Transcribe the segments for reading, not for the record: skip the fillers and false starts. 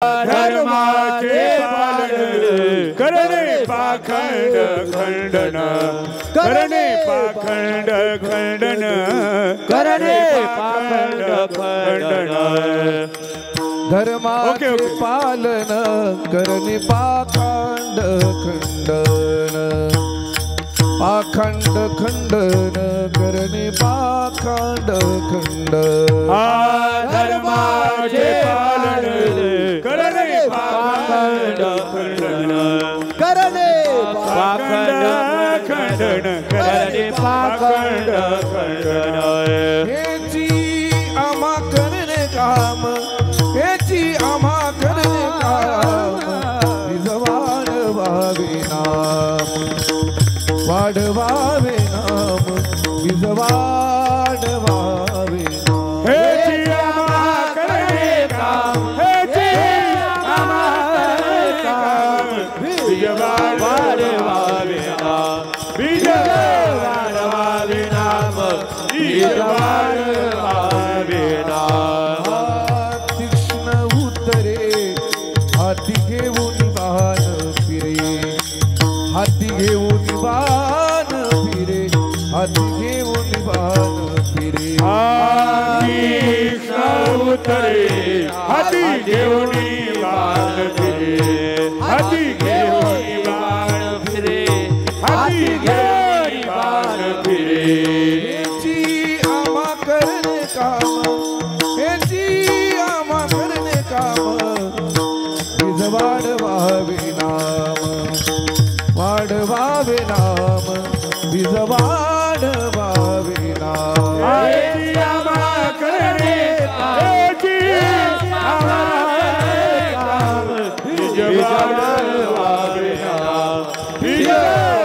धर्माचे पालन करणे पाखंड खंडन करणे पाखंड खंडन करणे पाखंड खंडन धर्माचे पालन करणे पाखंड खंडन पाखंड खंडन करणे पाखंड खंडन धर्माचे पालन करणे पाखंड खंडन करणे पाखंड खंडन करणे पाखंड खंडन हेची आम्हा करणे काम हेची आम्हा करणे काम वाढवावे नाम वाढवावे नाम वाढवावे हेची आम्हा करणे काम हेची आम्हा करणे काम बीज वाढवावे नाम बीज वाढवावे नाम बीज वाढवावे नाम तीक्ष्ण उतरे हाती घेऊन वाहन फिरे हाती घेऊन वाहन फिरे हाती घेऊन वाहन फिरे तीक्ष्ण उतरे हाती घेऊन वाहन फिरे हाती घेऊन वाहन फिरे हाती घेऊन वाहन फिरे हेची आम्हा करणे काम हेची आम्हा करणे काम बीज वाढवावे नाम वाढवावे नाम बीज वाढवावे नाम हेची आम्हा करणे हेची आम्हा करणे काम बीज वाढवावे नाम बीज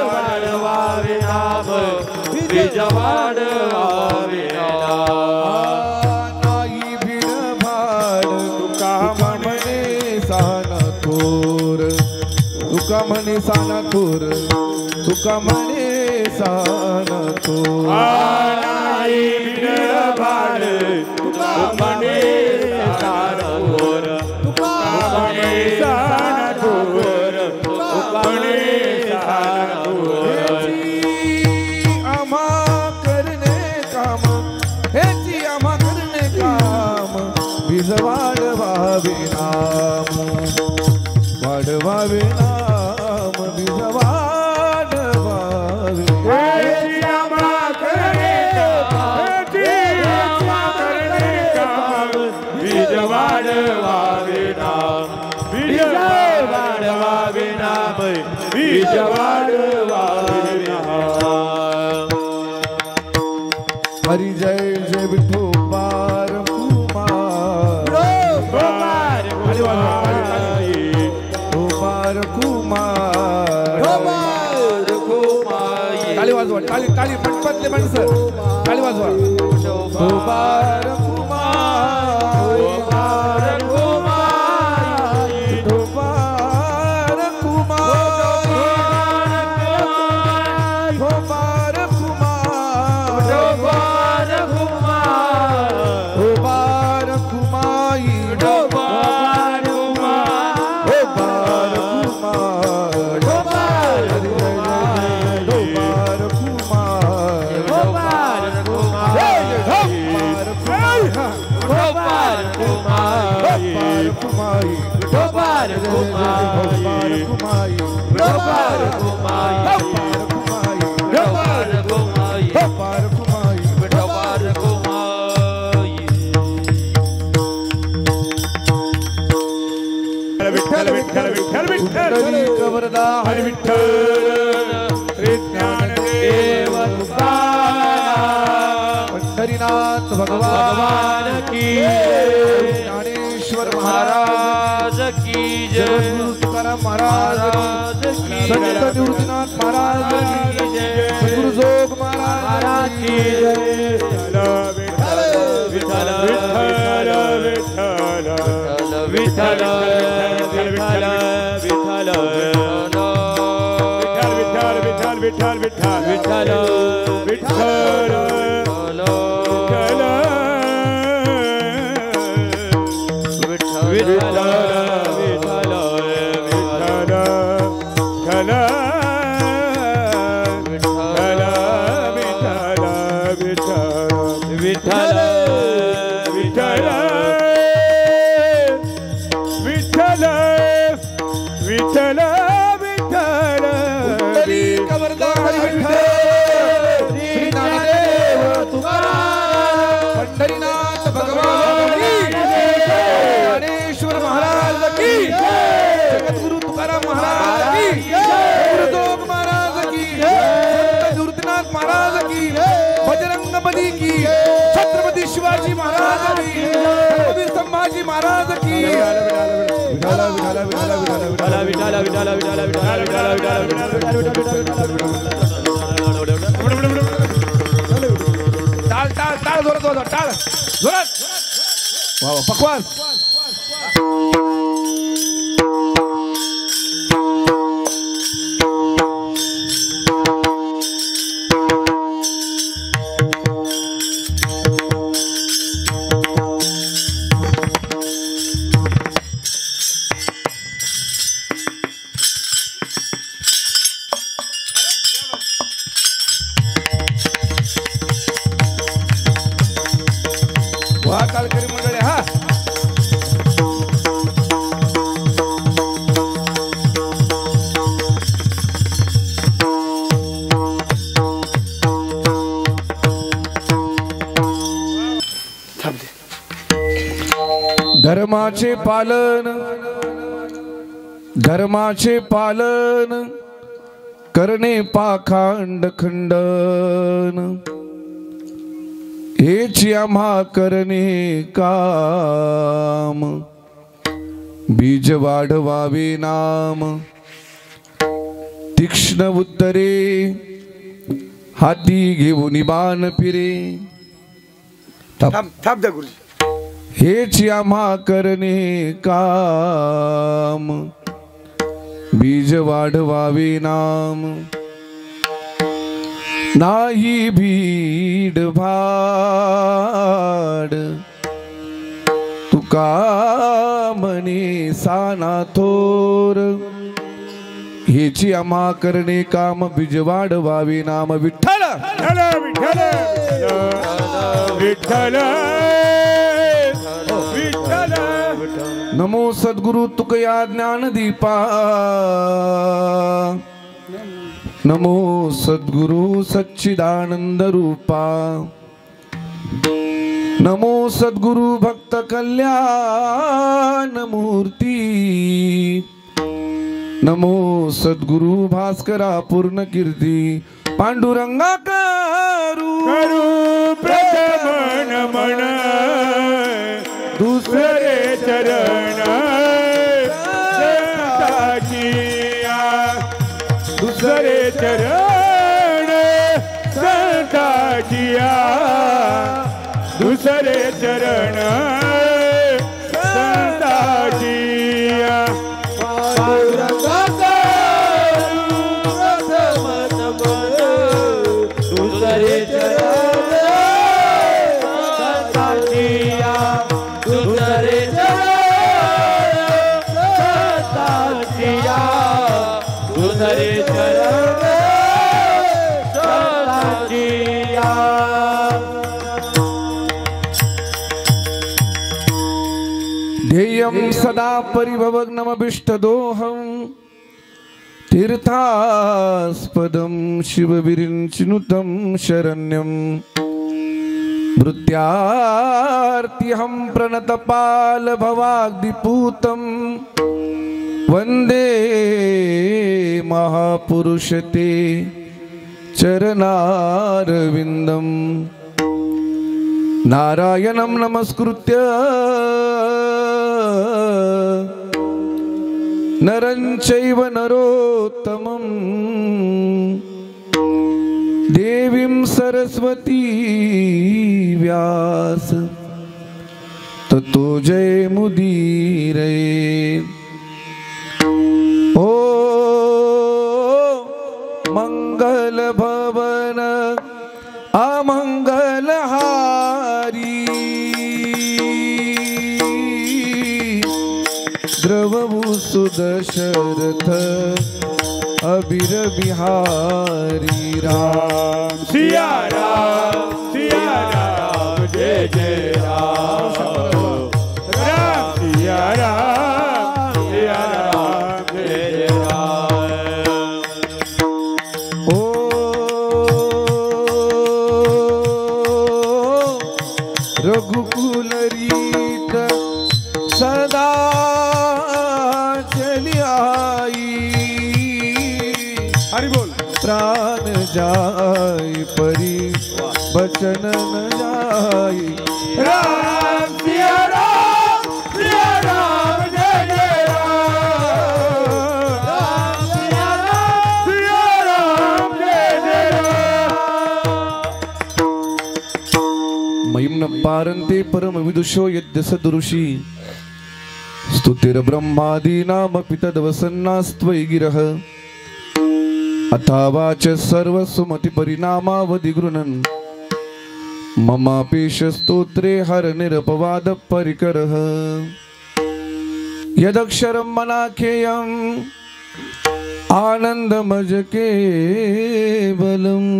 वाढवावे नाम बीज वाढवावे नाम नाही भिड भाड तुका म्हणे साना थोर तुका म्हणे साना थोर तुका म्हणे साना थोर नाही भिड भाड तुका म्हणे साना थोर तुका म्हणे साना थोर तुका म्हणे साना थोर आम्हा करणे काम हेची आम्हा करणे काम बीज वाढवावे नाम वाढवावे नाम बीज वाढवावे हेची आम्हा करणे हेची आम्हा करणे काम बीज वाढवावे नाम बीज वाढवावे नाम बीज वाढवावे नाम हरी जय जय विठोबार कुमार कुमार विठोबार कुमार टाळी वाजवा टाळी टाळी पटपटले माणसं टाळी वाजवा विठोबार कुमार विठोबार कुमार विठोबार कुमार विठोबार कुमार विठोबार कुमाई विठोबार कुमार विठोबार कुमार विठोबार विठ्ठल विठ्ठल विठ्ठल विठ्ठल कवरदा हरी विठ्ठल श्री ज्ञानदेव तुकाराम पंढरीनाथ भगवान की ज्ञानेश्वर महाराज की जय तुकाराम महाराज की संत निवृत्तीनाथ महाराज की जय सद्गुरु जोग महाराज की जय विठ्ठल विठ्ठल विठ्ठल विठ्ठल विठ्ठल विठ्ठल विठ्ठल विठ्ठल विठ्ठल विठ्ठल विठ्ठल विठ्ठल टाळ टाळ टाळ जोरात वाजवा टाळ जोरात वा वा पकवान टाळकरी मंडळी हा धर्माचे पालन करणे पाखंड खंडन हेची आम्हा करणे काम बीज वाढवावे नाम तीक्ष्ण उत्तरे हाती घेऊन बाण फिरे थांब द्या गुरुजी हेची आम्हा करणे काम बीज वाढवावे नाम नाही भीड भाड तुका म्हणे साना थोर हेची आम्हा करणे काम बीज वाढवावे नाम विठ्ठल विठ्ठल विठ्ठल नमो सद्गुरु तुकया ज्ञानदीपा नमो सद्गुरु सच्चिदानंद रूपा नमो सद्गुरु भक्त कल्याण मूर्ती नमो सद्गुरु भास्करा पूर्ण कीर्ती पांडुरंगा करू प्रथम नमन दुसरे चरण दुसरे चरण संताचिया दुसरे चरण संताचिया दुसरे चरण संताचिया दुसरे चरण संताचिया दुसरे ध्येयं सदा परिभवग्नमभिष्टदोहं तीर्थास्पदं शिवविरिञ्चिनुतं शरण्यं भृत्यार्तिहं प्रणतपालभवाग्निपूतं वन्दे महापुरुषते चरणारविन्दं नारायणं नमस्कृत्य नरं चैव नरोत्तमं देवीं सरस्वती व्यास ततो जयमुदीरये ओ मंगल भवन अमंगलहारी द्रवभूसुदशरथ अबीर बिहारी राम सिया राम जय जय राम राम सिया राम जय जय राम ओ रघुकुल रीत सदा चली आई हरि बोल प्राण जाय परी बचन न जाय राम सिया राम जय जय राम पारन्ते परम विदुषो यद्य सदृशी स्तुतिर ब्रह्मादीनामपि तद्वसन्नास्त्वयि गिरः अथावाच सर्वसुमति परिणामावधि गृह्णन् ममापेश स्तोत्रे हर निरपवाद परिकरः यदक्षरं मनाख्येयम् आनन्दमज केवलम्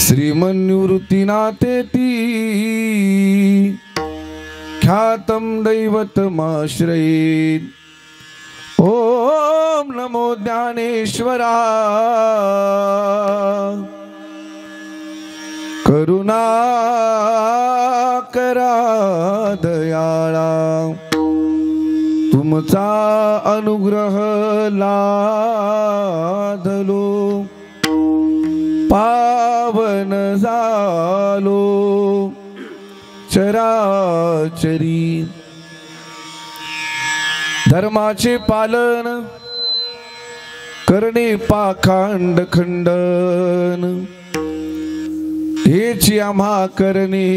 श्रीमन्निवृत्तिनाथेति ख्यातं दैवतमाश्रयेत् ॐ नमो ज्ञानेश्वरा करुणाकरा दयाळा तुमचा अनुग्रह लादलो पावन झालो चराचरी धर्माचे पालन करणे पाखंड खंडन हेची आम्हा करणे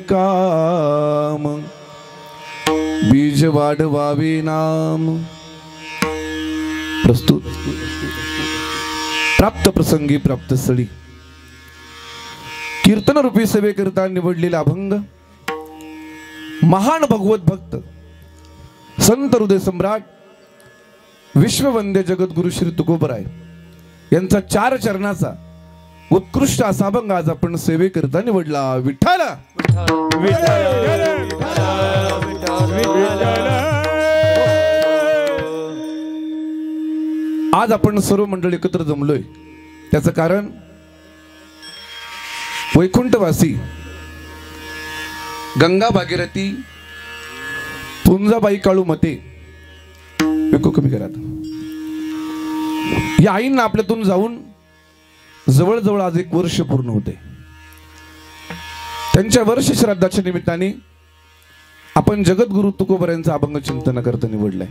काम बीज वाढवावे नाम प्रस्तुत प्राप्त प्रसंगी प्राप्त स्थळी कीर्तन रूपी सेवेकरिता निवडलेला अभंग महान भगवत भक्त संत हृदय सम्राट विश्ववंद्य जगद्गुरु श्री तुकोबराय यांचा 4 चरणाचा उत्कृष्ट असा अभंग आज आपण सेवेकरिता निवडला. विठ्ठल आज आपण सर्व मंडळी एकत्र जमलोय त्याचं कारण वैकुंठवासी गंगा भागीरथी पुंजाबाई काळू मते कमी करा या आईंना आपल्यातून जाऊन जवळजवळ आज 1 वर्ष पूर्ण होते. त्यांच्या वर्ष श्राद्धाच्या निमित्ताने आपण जगद्गुरु तुकोबरायांचा अभंग चिंतन करता निवडलाय.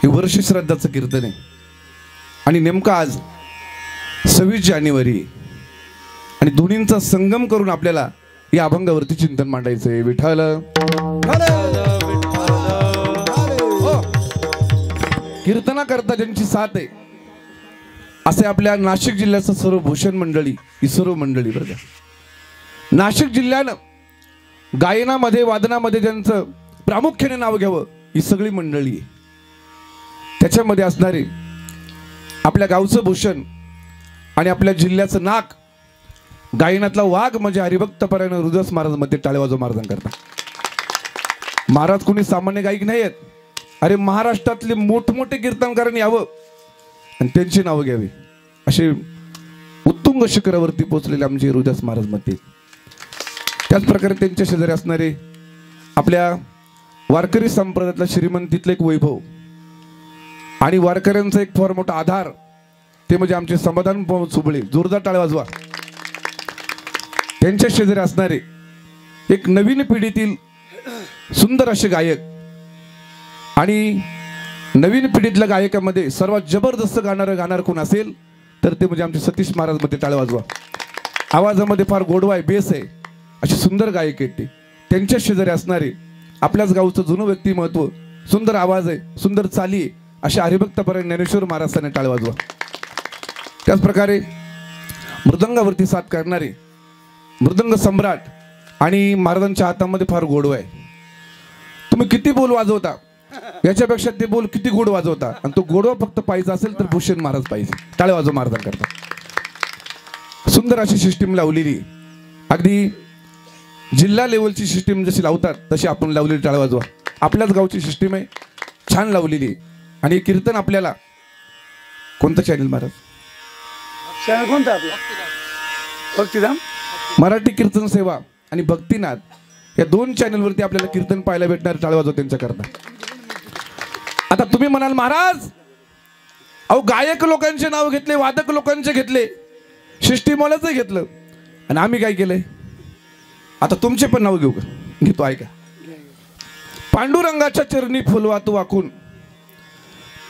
हे वर्ष श्राद्धाचं कीर्तन आहे आणि नेमका आज 26 जानेवारी आणि दोन्हींचा संगम करून आपल्याला या अभंगावरती चिंतन मांडायचं आहे. विठ्ठल कीर्तना करता ज्यांची साथ आहे असे आपल्या नाशिक जिल्ह्याचं सर्व भूषण मंडळी ही सर्व मंडळी बरं. नाशिक जिल्ह्यानं गायनामध्ये वादनामध्ये ज्यांचं प्रामुख्याने नाव घ्यावं ही सगळी मंडळी आहे. त्याच्यामध्ये असणारे आपल्या गावचं भूषण आणि आपल्या जिल्ह्याचं नाक गायनातला वाघ म्हणजे हरिभक्तपरायण हृदयदास महाराज मध्ये टाळेवाजो महाराजां करता. महाराज कोणी सामान्य गायक नाही आहेत. अरे महाराष्ट्रातले मोठमोठे कीर्तनकारांनी यावं आणि त्यांची नावं घ्यावी असे उत्तुंग शिखरावरती पोहोचलेले आमचे हृदयदास महाराज मध्ये. त्याच प्रकारे त्यांच्या शेजारी असणारे आपल्या वारकरी संप्रदायातला श्रीमंतीतलं एक वैभव आणि वारकऱ्यांचा एक फार मोठा आधार ते म्हणजे आमचे समाधान सुबळे. जोरदार टाळ्या वाजवा. त्यांच्या शेजारी असणारे एक नवीन पिढीतील सुंदर असे गायक आणि नवीन पिढीतल्या गायकामध्ये सर्वात जबरदस्त गाणार कोण असेल तर ते म्हणजे आमचे सतीश महाराज मध्ये. टाळ्या वाजवा. आवाजामध्ये फार गोडवा आहे, बेस आहे, असे सुंदर गायक आहेत ते. त्यांच्या शेजारी असणारे आपल्याच गावचं जुनं व्यक्तिमत्व, सुंदर आवाज आहे, सुंदर चाली आहे, अशा हरिभक्तपरायण ज्ञानेश्वर महाराजांनी टाळ्या वाजवा. त्याच प्रकारे मृदंगावरती साथ करणारे मृदंग सम्राट आणि महाराजांच्या हातामध्ये फार गोडवा आहे. तुम्ही किती बोल वाजवता याच्यापेक्षा ते बोल किती गोड वाजवता आणि तो गोडवा फक्त पाहिजे असेल तर भूषण महाराज पाहिजे. टाळ्या वाजव महाराजांकरता. सुंदर अशी सिस्टीम लावलेली, अगदी जिल्हा लेवलची सिस्टीम जशी लावतात तशी आपण लावलेली. टाळ्या वाजवा. आपल्याच गावची सिस्टीम आहे, छान लावलेली. आणि कीर्तन आपल्याला कोणतं चॅनल महाराज? चॅनल कोणतं आपलं? भक्तिधाम मराठी कीर्तन सेवा आणि भक्तिनाथ या 2 चॅनलवरती आपल्याला कीर्तन पाहायला भेटणार. टाळ्या वाजव त्यांच्याकरता. आता तुम्ही म्हणाल महाराज अहो गायक लोकांचे नाव घेतले, वादक लोकांचे घेतले, सिस्टीमवाल्याचं घेतलं आणि आम्ही काय केलंय? आता तुमचे पण नाव घेऊ का? घेतो, ऐका. पांडुरंगाच्या चरणी फुलवा तू वाकून,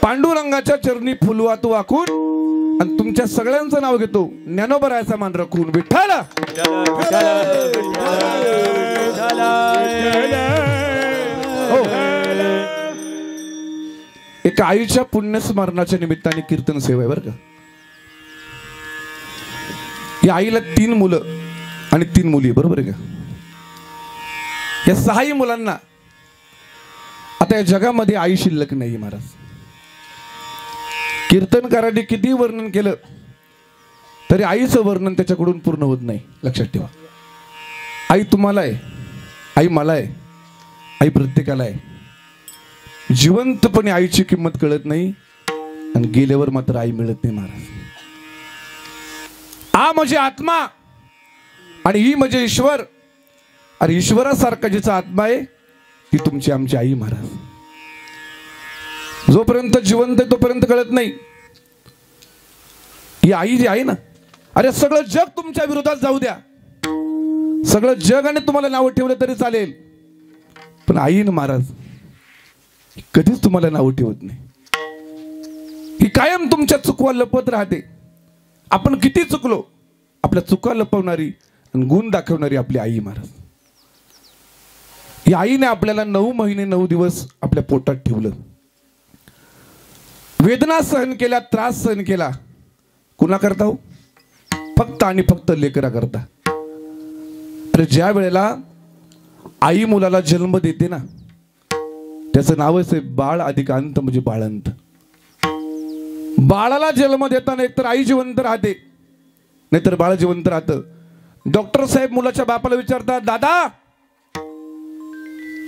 पांडुरंगाच्या चरणी फुलवा तू वाकून, आणि तुमच्या सगळ्यांचं नाव घेतो. ज्ञानोबरायाचा मान राखून विठ्ठल. हो. एका आईच्या पुण्यस्मरणाच्या निमित्ताने कीर्तन सेवा आहे बरं का. या आईला 3 मुलं आणि 3 मुली, बरोबर आहे का. या 6 मुलांना आता या जगामध्ये आई शिल्लक नाही महाराज. कीर्तनकारांनी किती वर्णन केलं तरी आईचं वर्णन त्याच्याकडून पूर्ण होत नाही. लक्षात ठेवा, आई तुम्हाला आहे, आई मला आहे, आई प्रत्येकाला आहे. जिवंतपणे आईची किंमत कळत नाही आणि गेल्यावर मात्र आई मिळत नाही महाराज. आ म्हणजे आत्मा आणि ही म्हणजे ईश्वर. आणि ईश्वरासारखा जिचा आत्मा आहे ती तुमची आमची आई महाराज. जोपर्यंत जिवंत आहे तोपर्यंत कळत नाही. ही आई जी आहे ना, अरे सगळं जग तुमच्या विरोधात जाऊ द्या, सगळं जगाने तुम्हाला नाव ठेवलं तरी चालेल, पण आई ना महाराज कधीच तुम्हाला नाव ठेवत नाही. ही कायम तुमच्या चुकवा लपत राहते. आपण किती चुकलो, आपल्या चुका लपवणारी आणि गुण दाखवणारी आपली आई महाराज. या आईने आपल्याला 9 महिने 9 दिवस आपल्या पोटात ठेवलं. वेदना सहन केल्या, त्रास सहन केला. कुणा करता हो? फक्त आणि फक्त लेकरा करता. अरे ज्या वेळेला आई मुलाला जन्म देते ना, त्याचं नावच आहे बाळ अधिक अंत म्हणजे बाळंत. बाळाला जन्म देताना एकतर आई जिवंत राहते नाहीतर बाळ जिवंत राहतं. डॉक्टर साहेब मुलाच्या बापाला विचारतात, दादा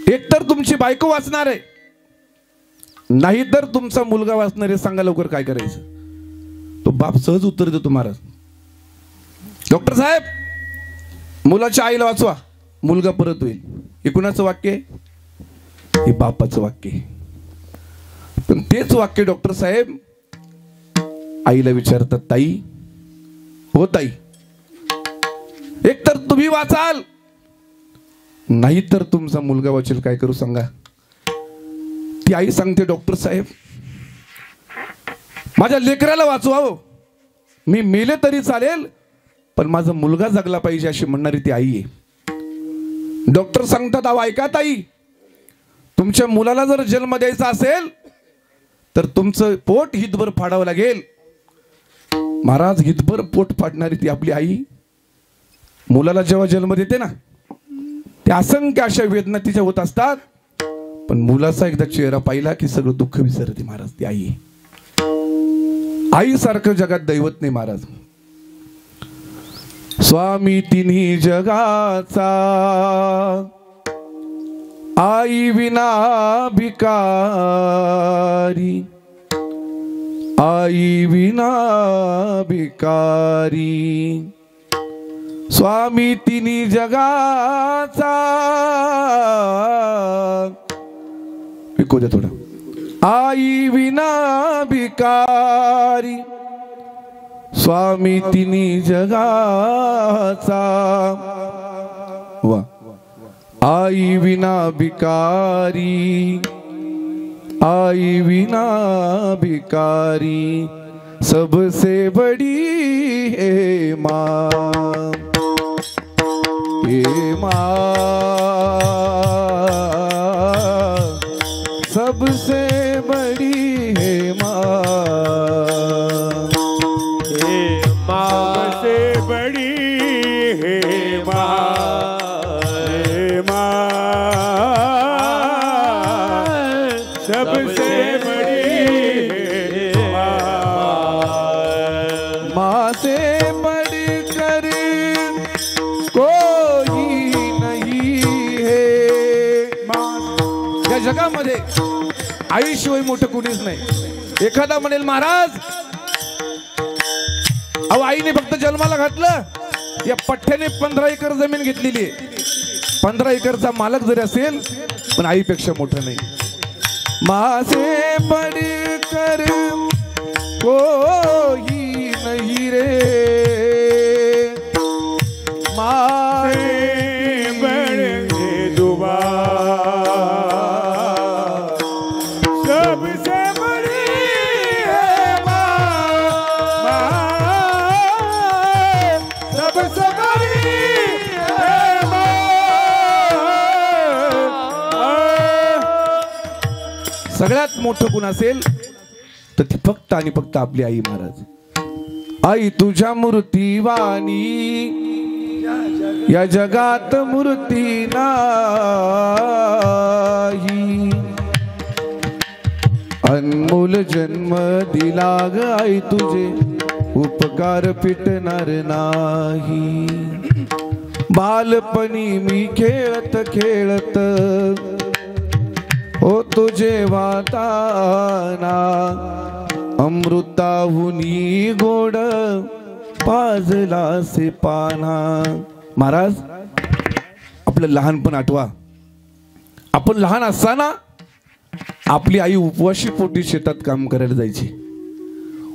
एकतर तुमची बायको वाचणार आहे नाहीतर तुमचा मुलगा वाचणार आहे, सांगा लवकर काय करायचं. तो बाप सहज उत्तर देतो, महाराज डॉक्टर साहेब मुलाच्या आईला वाचवा, मुलगा परत होईल. हे कुणाचं वाक्य आहे? हे बापाचं वाक्य आहे. पण तेच वाक्य डॉक्टर साहेब आईला विचारतात, ताई हो ताई एकतर तुम्ही वाचाल नाहीतर तुमचा मुलगा वाचेल, काय करू सांगा. ती आई सांगते, डॉक्टर साहेब माझ्या लेकराला वाचवा हो, मी मेले तरी चालेल पण माझा मुलगा जगला पाहिजे अशी म्हणणारी ती आई आहे. डॉक्टर सांगतात, अहो ऐका ताई, तुमच्या मुलाला जर जन्म द्यायचा असेल तर तुमचं पोट हितभर फाडावं लागेल. महाराज हितभर पोट फाडणारी ती आपली आई मुलाला जेव्हा जन्म देते ना, त्या असंख्य अशा वेदना तिच्या होत असतात, पण मुलाचा एकदा चेहरा पाहिला की सगळं दुःख विसरते महाराज. ती आई, आई सारखं जगात दैवत नाही महाराज. स्वामी तिन्ही जगाचा आई विना भिकारी, आई विना भिकारी. स्वामी तिन्ही जगाचा, ऐकू द्या थोडं. आई विना भिकारी, स्वामी तिन्ही जगाचा. वा. आई विना भिकारी, आई विना भिकारी, सबसे बड़ी है माँ, हे माँ सबसे बड़ी है माँ, हे माँ से बड़ी है माँ, हे माँ सबसे बड़ी है माँ, माँ से बढ़कर कोई नहीं है. या जगामध्ये आईशिवाय मोठं कुणीच नाही. एखादा म्हणेल, महाराज अहो आईने फक्त जन्माला घातलं, या पठ्ठ्याने 15 एकर जमीन घेतलेली आहे, 15 एकरचा मालक जरी असेल पण आईपेक्षा मोठं नाही. माँ से बढ़कर कोई नहीं रे, माँ से बड़े दुआ सबसे बड़ी है माँ, माँ सगळ्यात मोठं कोण असेल तर ती फक्त आणि फक्त आपली आई महाराज. आई तुझ्या मूर्तीवाणी या जगात मूर्ती नाही. अनमोल जन्म दिला ग आई तुझे उपकार फिटणार नाही. बालपणी मी खेळत खेळत हो तुझे वाताना अमृताहुनी गोड पाजला से पाना. महाराज आपलं लहानपण आठवा. आपण लहान असताना आपली आई उपवाशी पोटी शेतात काम करायला जायची.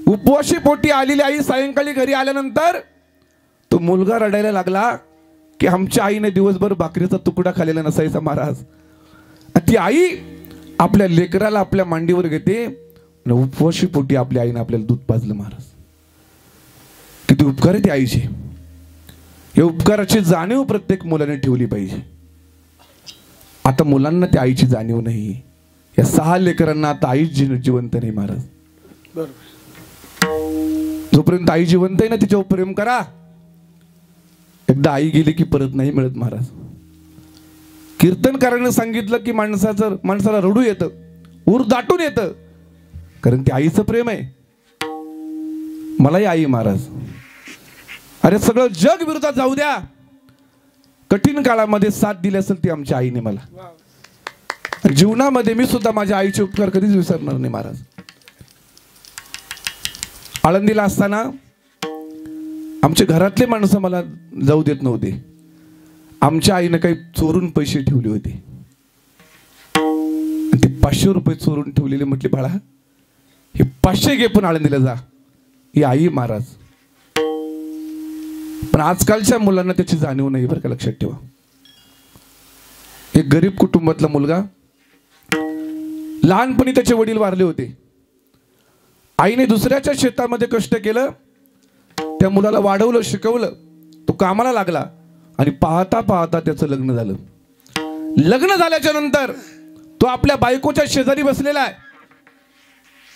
उपवाशी पोटी आलेली आई सायंकाळी घरी आल्यानंतर तो मुलगा रडायला लागला की आमच्या आईने दिवसभर भाकरीचा तुकडा खाल्लेला नसायचा महाराज. ती आई आपल्या लेकराला आपल्या मांडीवर घेते. उपवाशी पोटी आपल्या आईने आपल्याला दूध पाजलं महाराज. किती उपकार आहे त्या आईचे. या उपकाराची जाणीव प्रत्येक मुलाने ठेवली पाहिजे. आता मुलांना त्या आईची जाणीव नाही. या 6 लेकरांना आता आई जिवंत नाही महाराज. जोपर्यंत आई जिवंत आहे ना तिच्यावर प्रेम करा. एकदा आई गेली की परत नाही मिळत महाराज. कीर्तनकाराने सांगितलं की माणसाला रडू येतं, ऊर दाटून येतं, कारण ते आईचं प्रेम आहे. मलाही आई महाराज. अरे सगळं जग विरोधात जाऊ द्या, कठीण काळामध्ये साथ दिली असेल ती आमच्या आईने मला. जीवनामध्ये मी सुद्धा माझ्या आईचे उपकार कधीच विसरणार नाही महाराज. आळंदीला असताना आमचे घरातले माणसं मला जाऊ देत नव्हते. आमच्या आईने काही चोरून पैसे ठेवले होते. ते 500 रुपये चोरून ठेवलेले. म्हटले बाळा हे 500 घे पण आळंदीला जा. ही आई महाराज. पण आजकालच्या मुलांना त्याची जाणीव नाही बरं का, लक्षात ठेवा. एक गरीब कुटुंबातला मुलगा, लहानपणी त्याचे वडील वारले होते. आईने दुसऱ्याच्या शेतामध्ये कष्ट केलं, त्या मुलाला वाढवलं, शिकवलं, तो कामाला लागला आणि पाहता पाहता त्याचं लग्न झालं. लग्न झाल्याच्या नंतर तो आपल्या बायकोच्या शेजारी बसलेला आहे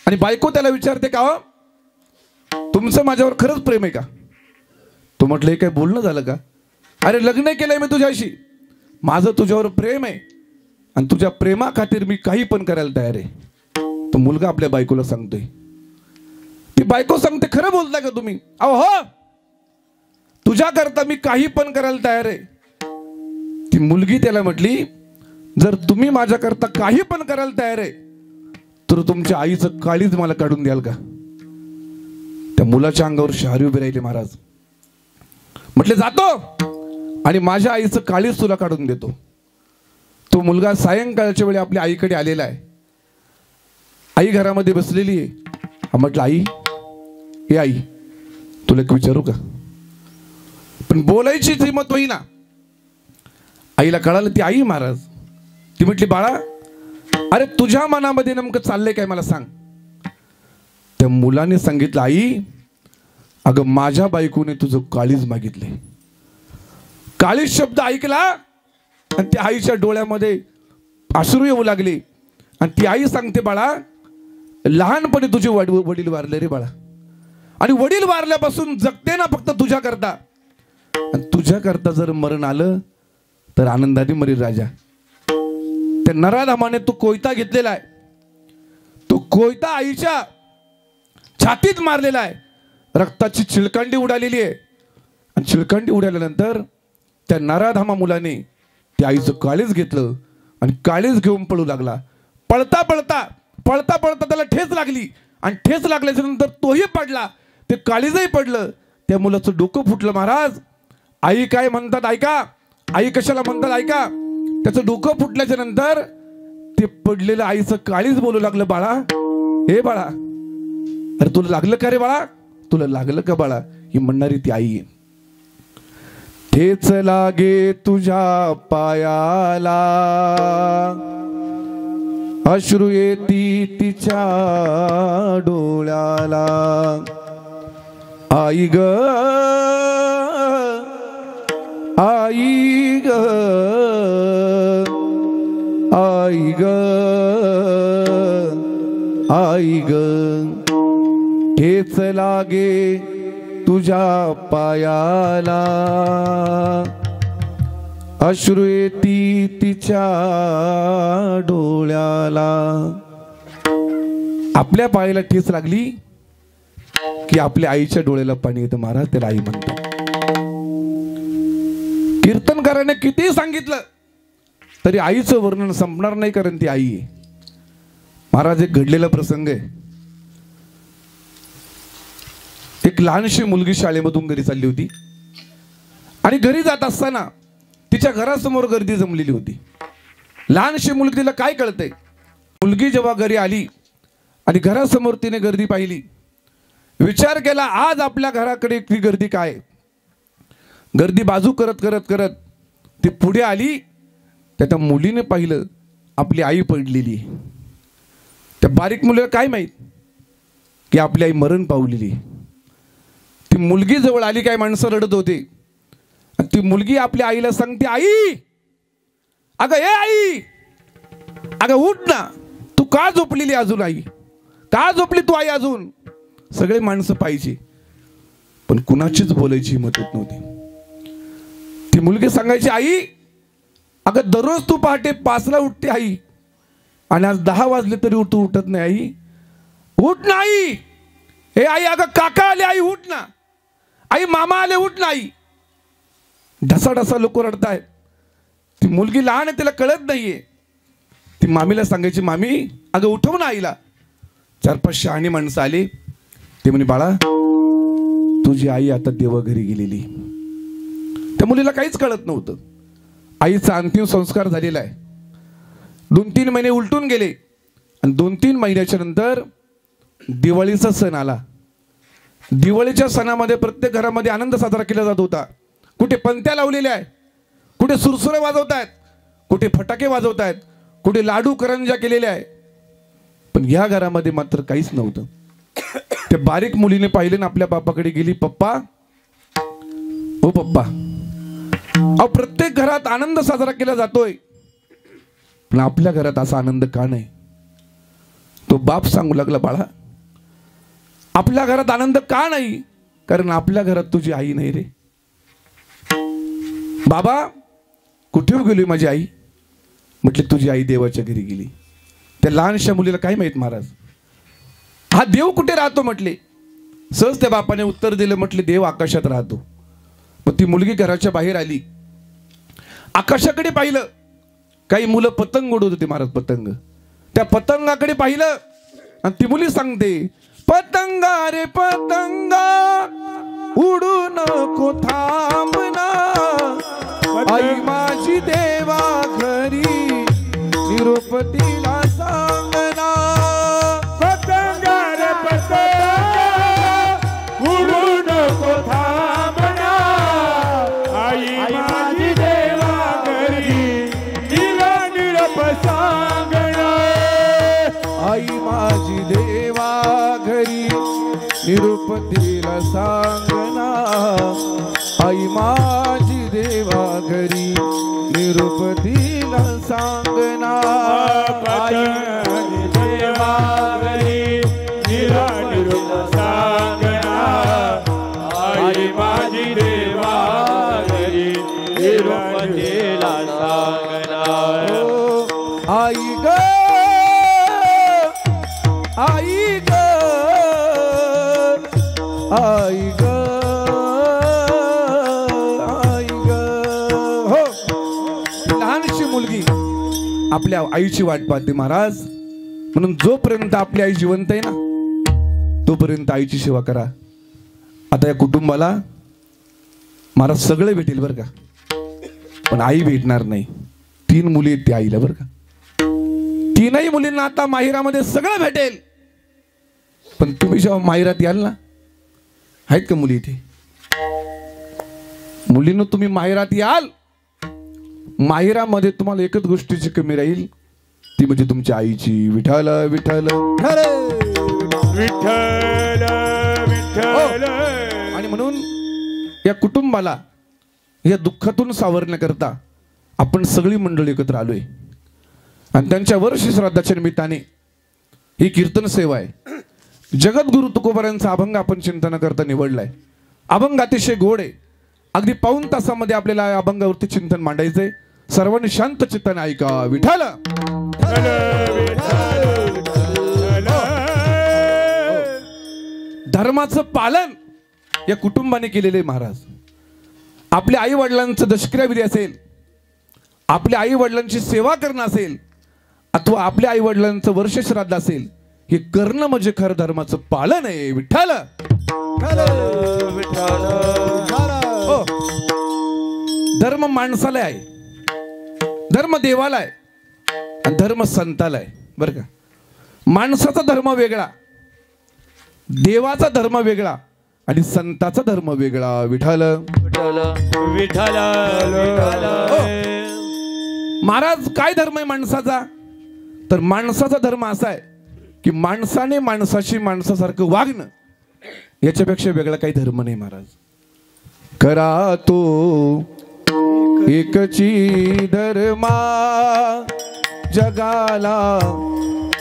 आणि बायको त्याला विचारते का हो तुमचं माझ्यावर खरंच प्रेम आहे का? तो म्हटलं हे काय बोलणं झालं का? अरे लग्न केलंय मी तुझ्याशी, माझं तुझ्यावर प्रेम आहे आणि तुझ्या प्रेमा खातीर मी काही पण करायला तयार आहे. तो मुलगा आपल्या बायकोला सांगतोय. ती बायको सांगते खरं बोलताय का तुम्ही? अहो हो, तुझ्या करता मी काही पण करायला तयार आहे. ती मुलगी त्याला म्हटली जर तुम्ही माझ्या करता काही पण करायला तयार आहे तर तुमच्या आईचं काळीज मला काढून द्याल का? त्या मुलाच्या अंगावर शहारी उभी राहिली महाराज. म्हटले जातो आणि माझ्या आईचं काळीज तुला काढून देतो. तो मुलगा सायंकाळच्या वेळी आपल्या आईकडे आलेला आहे. आई घरामध्ये बसलेली आहे. म्हटलं आई, हे आई तुला एक विचारू का? पण बोलायची हिम्मत होईना. आईला कळालं ती आई महाराज. ती म्हटली बाळा अरे तुझ्या मनामध्ये नेमकं चाललंय काय मला सांग. त्या मुलाने सांगितलं आई अगं माझ्या बायकोने तुझं काळीज मागितले. काळीज शब्द ऐकला आणि त्या आईच्या डोळ्यामध्ये अश्रू येऊ लागले आणि ती आई सांगते बाळा लहानपणी तुझे वडील वारले रे बाळा आणि वडील वारल्यापासून जगते ना फक्त तुझ्या करता आणि तुझ्या करता जर मरण आलं तर आनंदाने मरील राजा. त्या नराधामाने तो कोयता घेतलेला आहे. तो कोयता आईच्या छातीत मारलेला आहे. रक्ताची चिळकांडी उडालेली आहे आणि चिळकांडी उडाल्यानंतर त्या नराधामा मुलाने त्या आईचं काळीज घेतलं आणि काळीज घेऊन पळू लागला. पळता पळता पळता पळता त्याला ठेच लागली आणि ठेच लागल्याच्या नंतर तोही पडला. ते काळीजही पडलं. त्या मुलाचं डोकं फुटलं महाराज. आई काय म्हणतात ऐका, आई कशाला म्हणतात ऐका. त्याचं डोकं फुटल्याच्या नंतर ते पडलेलं आईचं काळीज बोलू लागलं बाळा हे बाळा अरे तुला लागलं का रे बाळा, तुला लागलं का बाळा. ही म्हणणारी ती आई आहे. ठेच लागे तुझ्या पायाला अश्रू येती तिच्या डोळ्याला. आई ग आई ग आई ग आई ग ठेच लागे तुझ्या पायाला, अश्रू येती तिच्या डोळ्याला. आपल्या पायाला ठेच लागली की आपल्या आईच्या डोळ्याला पाणी येतं महाराज, त्याला आई म्हणतात. कीर्तनकाराने किती सांगितलं तरी आईचं वर्णन संपणार नाही, कारण ती आई आहे. महाराज, एक घडलेला प्रसंग आहे. एक लहानशी मुलगी शाळेमधून घरी चालली होती आणि घरी जात असताना तिच्या घरासमोर गर्दी जमलेली होती. लहानशी मुलगी, तिला काय कळतंय? मुलगी जेव्हा घरी आली आणि घरासमोर तिने गर्दी पाहिली, विचार केला आज आपल्या घराकडे इतकी गर्दी काय. गर्दी बाजू करत करत करत ती पुढे आली. त्या मुलीने पाहिलं आपली आई पडलेली. त्या बारीक मुलीला काय माहित की आपली आई मरण पावलेली. ती मुलगी जवळ आली, काय माणसं रडत होते. ती मुलगी आपल्या आईला सांगते, आई, अगं ए आई, अगं उठ ना, तू का झोपलेली अजून आई, का झोपली तू आई अजून. सगळे माणसं पाहिजे पण कुणाचीच बोलायची हिम्मत होत नव्हती. ती मुलगी सांगायची, आई अगं दररोज तू पहाटे 5ला उठते आई, आणि आज 10 वाजले तरी तू उठत नाही आई, उठ ना आई. हे आई, अगं काका आले आई, उठ ना आई, मामा आले, उठ ना आई. ढसा ढसा लोक रडतायत. ती मुलगी लहान आहे, तिला कळत नाहीये. ती मामीला सांगायची, मामी अगं उठव ना आईला. 4-5 शहाणी माणसं आली. ते म्हणे, बाळा तुझी आई आता देवाघरी गेलेली. त्या मुलीला काहीच कळत नव्हतं. आईचा अंतिम संस्कार झालेला आहे. 2-3 महिने उलटून गेले आणि 2-3 महिन्याच्या नंतर दिवाळीचा सण आला. दिवाळीच्या सणामध्ये प्रत्येक घरामध्ये आनंद साजरा केला जात होता. कुठे पंत्या लावलेल्या आहे, कुठे सुरसुरे वाजवत आहेत, कुठे फटाके वाजवत आहेत, कुठे लाडू करंजा केलेल्या आहे. पण या घरामध्ये मात्र काहीच नव्हतं. त्या बारीक मुलीने पाहिले ना आपल्या बापाकडे गेली, पप्पा, हो पप्पा, अहो प्रत्येक घरात आनंद साजरा केला जातोय, पण आपल्या घरात असा आनंद का नाही. तो बाप सांगू लागला, बाळा आपल्या घरात आनंद का नाही, कारण आपल्या घरात तुझी आई नाही रे. बाबा कुठे गेली माझी आई. म्हटले तुझी आई देवाच्या घरी गेली. त्या लहानशा मुलीला काय माहित महाराज, हा देव कुठे राहतो म्हटले. सहज त्या बापाने उत्तर दिलं, म्हटले देव आकाशात राहतो. मग ती मुलगी घराच्या बाहेर आली, आकाशाकडे पाहिलं. काही मुलं पतंग उडवत होते महाराज, पतंग. त्या पतंगाकडे पाहिलं आणि ती मुली सांगते, पतंगा रे पतंगा उडू नको थांबना, आई माझी देवा घरी निरोप तिला सांगना. पतंगा रे पतंगा उडू नको थांबना, आई माझी देवा घरी तिला निरोप सांगना. आई माझी देवा घरी निरोप तिला सांगना, आई माझी देवा घरी निरोप तिला सांगना. आई देवा घरी तिला निरोप सांगना, आई माझी देवा घरी निरोप तिला सांगना. आई ग, आई ग, आई ग, आई ग. हो, लहानशी मुलगी आपल्या आईची वाट पाहते महाराज. म्हणून जोपर्यंत आपली आई जिवंत आहे ना, तोपर्यंत आईची सेवा करा. आता या कुटुंबाला महाराज सगळे भेटेल बरं का, पण आई भेटणार नाही. 3 मुली आहेत त्या आईला बरं का. 3ही मुलींना आता माहिरामध्ये सगळं भेटेल, पण तुम्ही जेव्हा माहिरात याल ना, आहेत का मुली इथे? मुलींनो तुम्ही माहिरात याल, माहिरामध्ये तुम्हाला एकच गोष्टीची कमी राहील, ती म्हणजे तुमच्या आईची. विठ्ठल विठ्ठल विठ्ठल विठ्ठल. आणि म्हणून या कुटुंबाला या दुःखातून सावरण्याकरता आपण सगळी मंडळी एकत्र आलोय आणि त्यांच्या वर्ष श्राद्धाच्या निमित्ताने ही कीर्तन सेवा आहे. जगद्गुरु तुकोबारायांचा अभंग आपण चिंतन करता निवडलाय. अभंग अतिशय गोड आहे. अगदी पाऊण तासामध्ये आपल्याला या अभंगावरती चिंतन मांडायचंय. सर्वांनी शांत चित्ताने ऐका. विठाल धर्माचं पालन या कुटुंबाने केलेले महाराज. आपल्या आई वडिलांचं दशक्रियाविधी असेल, आपल्या आई वडिलांची सेवा करणं असेल, अथवा आपल्या आई वडिलांचं वर्ष श्राद्ध असेल, हे करणं म्हणजे खरं धर्माचं पालन आहे. विठ्ठल हो. धर्म माणसाला आहे, धर्म देवाला आहे आणि धर्म संताला आहे. बरं का. माणसाचा धर्म वेगळा, देवाचा धर्म वेगळा आणि संताचा धर्म वेगळा. विठ्ठल विठ्ठल महाराज काय धर्म आहे माणसाचा? तर माणसाचा धर्म असा आहे की माणसाने माणसाशी माणसासारखं वागणं, याच्यापेक्षा वेगळा काही धर्म नाही महाराज. करा तो एकची धर्मा जगाला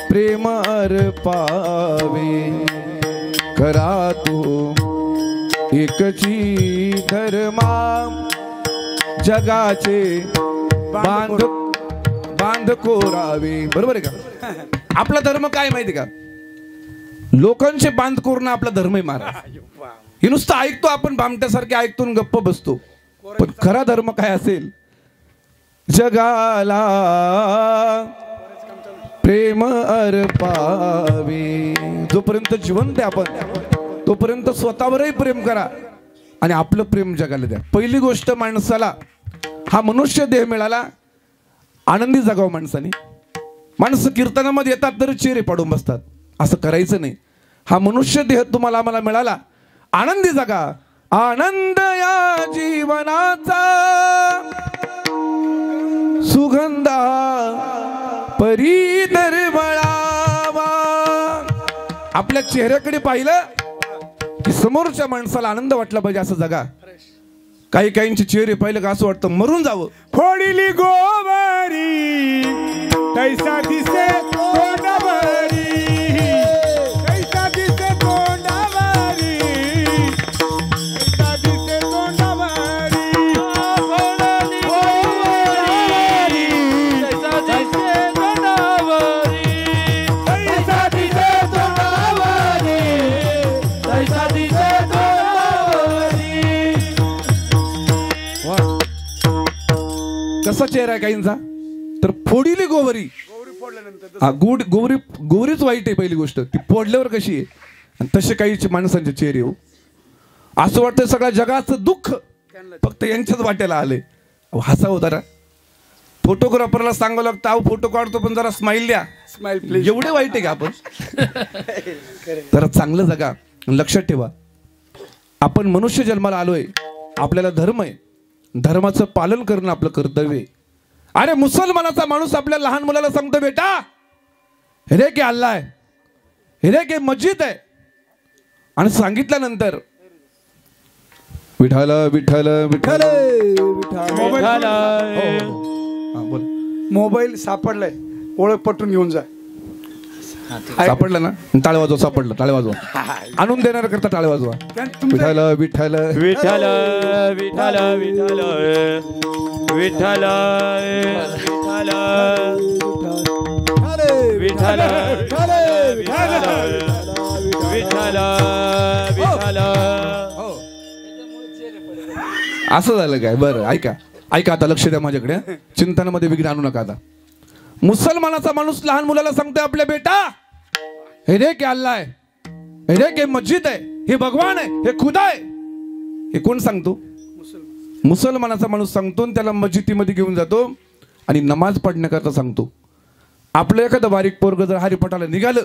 प्रेम अर्पावे. करा तो एकची धर्मा जगाचे बांध कोरावे. बरोबर आहे का? आपला धर्म काय माहिती का? लोकांचे बांध कोरणं आपला धर्म आहे महाराज. हे नुसतं ऐकतो आपण, भामट्यासारखे ऐकतो आणि गप्प बसतो. पण खरा धर्म काय असेल? जगाला प्रेम अर्पावे. जोपर्यंत जिवंत आहे आपण तोपर्यंत स्वतःवरही प्रेम करा आणि आपलं प्रेम जगाला द्या. पहिली गोष्ट, माणसाला हा मनुष्य देह मिळाला, आनंदी जगावं माणसाने. माणसं कीर्तनामध्ये येतात तर चेहरे पाडून बसतात, असं करायचं नाही. हा मनुष्य देह तुम्हाला आम्हाला मिळाला, आनंदी जगा. आनंद या जीवनाचा सुगंधा परी दरवळावा. आपल्या चेहऱ्याकडे पाहिलं की समोरच्या माणसाला आनंद वाटला पाहिजे, असं जगा. काही काहींचे चेहरे पाहिलं का असं वाटतं मरून जावं. फोडली गोवारी कैसा दिसे तोंडावरी, कैसा दिसे तोंडावरी, कैसा दिसे तोंडावरी. फोडली गोवारी कैसा दिसे तोंडावरी, कैसा दिसे तोंडावरी, कैसा दिसे तोंडावरी. कसा चेहरा आहे काहींचा? तर फोडीली गोवरी. गोवरीच वाईट आहे पहिली गोष्ट. ती फोडल्यावर कशी आहे, आणि तसे काही माणसांचे चेहरे हो. असं वाटतं सगळ्या जगाचं दुःख फक्त यांच्याच वाट्याला आले. हसावं जरा. फोटोग्राफरला सांगावं लागतं, अहो फोटो काढतो पण जरा स्माइल द्या. Smile please. एवढे वाईट आहे का आपण? जरा चांगलं जगा. लक्षात ठेवा, आपण मनुष्य जन्माला आलोय, आपल्याला धर्म आहे, धर्माचं पालन करणं आपलं कर्तव्य आहे. अरे मुसलमानाचा माणूस आपल्या लहान मुलाला सांगतो, बेटा हे के अल्लाह आहे, हे के मस्जिद आहे. आणि सांगितल्यानंतर विठाल विठ्ठल विठ्ठल मोबाईल सापडलाय, ओळख पटून घेऊन जा. सापडलं ना? टाळे वाजवा. सापडलं, टाळे वाजवा. आणून देणार करता टाळे वाजवा. विठाल विठ्ठल विठ्ठल विठ्ठल विठ्ठल विठ्ठल विठ्ठल विठ्ठल विठ्ठल विठ्ठल. असं झालं काय? बरं ऐका ऐका, आता लक्ष द्या माझ्याकडे. चिंतनामध्ये विघ्न आणू नका. आता मुसलमानाचा माणूस लहान मुलाला सांगतोय, आपल्या बेटा हे रे के अल्लाह आहे, हे रे के मस्जिद आहे, हे भगवान आहे, हे खुदा आहे. हे कोण सांगतो? मुसलमानाचा माणूस सांगतो आणि त्याला मस्जिदीमध्ये घेऊन जातो आणि नमाज पढण्याकरता सांगतो. आपलं एखादं बारीक पोरग जर हरिपटाला निघालं,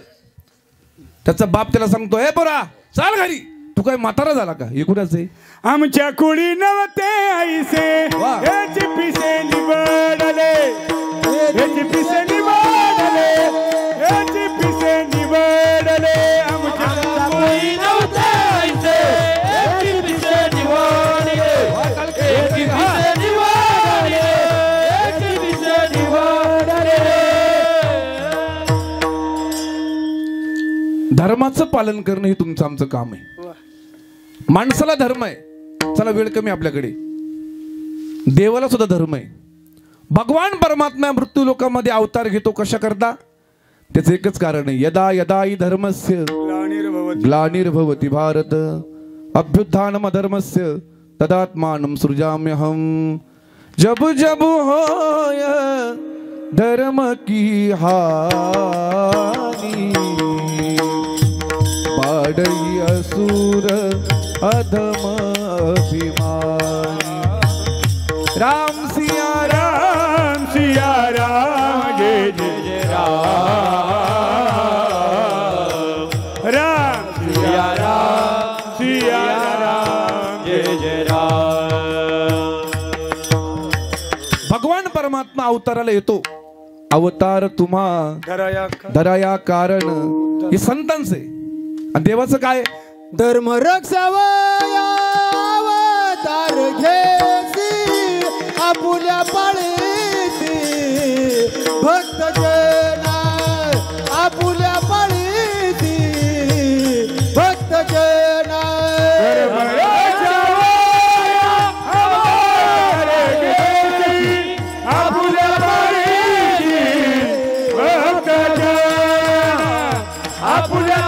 त्याचा बाप त्याला सांगतो, हे पोरा चाल घरी, तू काय म्हातारा झाला का? हे कुणाच आहे? आमच्या कुळी नव्हते आईसे, याची पिसे निवडले, याची पिसे निवडले, याची पिसे निवडले. आमच्या कुळी नव्हते आईसे, याची पिसे निवडले, याची पिसे निवडले, याची पिसे निवडले. धर्माचं पालन करणं हे तुमचं आमचं काम आहे. माणसाला धर्म आहे, चला वेळ कमी आपल्याकडे. देवाला सुद्धा धर्म आहे. भगवान परमात्मा मृत्यू लोकांमध्ये अवतार घेतो कशा करता? त्याचं एकच कारण आहे, यदा यदा हि धर्मस्य ग्लानिर्भवति भारत अभ्युत्थानम अधर्मस्य तदात्मानं सृजाम्यहम्. जब जब होय धर्म की हानि पाडई असुर अधम अभिमानी. राम सिया राम सिया राम जय जय राम. राम सिया राम जय जय राम. भगवान परमात्मा अवताराला येतो. अवतार तुम्हा धराया कारण हे संतांचे. आणि देवाचं काय? धर्म रक्षावया अवतार घेसी आपुल्या पाळीसी भक्त जना आपुल्या पाळीसी भक्त जना. धर्म रक्षावया अवतार घेसी आपुल्या पाळीसी भक्त जना आपुल्या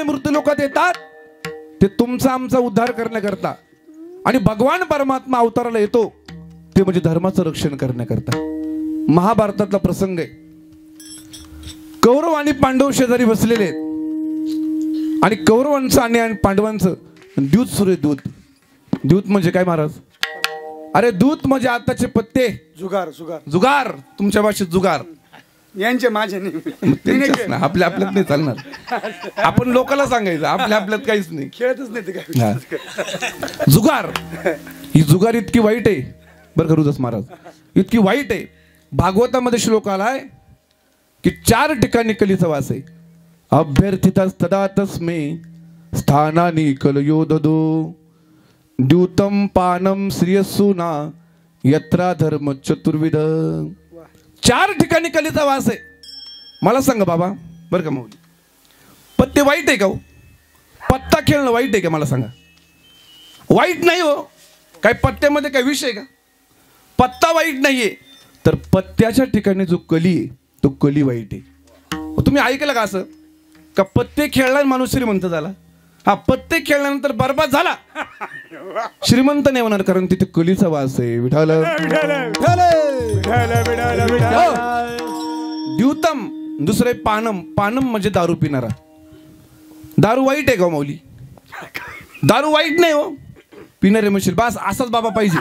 मृत्यू लोकात येतात ते तुमचा आमचा उद्धार करण्याकरता. आणि भगवान परमात्मा अवताराला येतो ते म्हणजे धर्माचं रक्षण करण्याकरता. महाभारतातला प्रसंग आहे. कौरव आणि पांडव शेजारी बसलेले आहेत आणि कौरवांचं आणि पांडवांचं द्यूत सुरू आहे. दूत द्यूत म्हणजे काय महाराज? अरे दूत म्हणजे आताचे पत्ते. जुगार जुगार जुगार तुमच्या भाषेत जुगार. यांचे माझे नाही. आपल्या आपल्यात नाही चालणार. आपण लोकांना सांगायचं आपल्या आपल्यात काहीच नाही. खेळतच नाही ते काय. जुगार ही जुगार इतकी वाईट आहे बरं करूदस महाराज, इतकी वाईट आहे. भागवतामध्ये श्लोक आलाय की 4 ठिकाणी कलीचा वास आहे. अभ्यर्थिता तदा तस्मे स्थानानी कलयोधदो द्यूतम पानम श्रियस्सुना यत्रा धर्म चतुर्विध. 4 ठिकाणी कलीचा वास आहे. मला सांगा बाबा बरं का माऊली, पत्ते वाईट आहे का हो? पत्ता खेळणं वाईट आहे का? मला सांगा. वाईट नाही हो. काय पत्त्यामध्ये काय विषय का? पत्ता वाईट नाहीये, तर पत्त्याच्या ठिकाणी जो कली आहे तो कली वाईट आहे. तुम्ही ऐकलं का असं का पत्ते खेळला माणूस श्रीमंत झाला? हा, पत्ते खेळल्यानंतर बर्बाद झाला. श्रीमंत नाही होणार कारण तिथे कलीचा वास आहे. विठाल द्यूतम दुसरे पानम. पानम म्हणजे दारू पिणारा. दारू वाईट आहे का माऊली? दारू वाईट नाही हो. पिणारे म्हणशील बस असाच बाबा पाहिजे,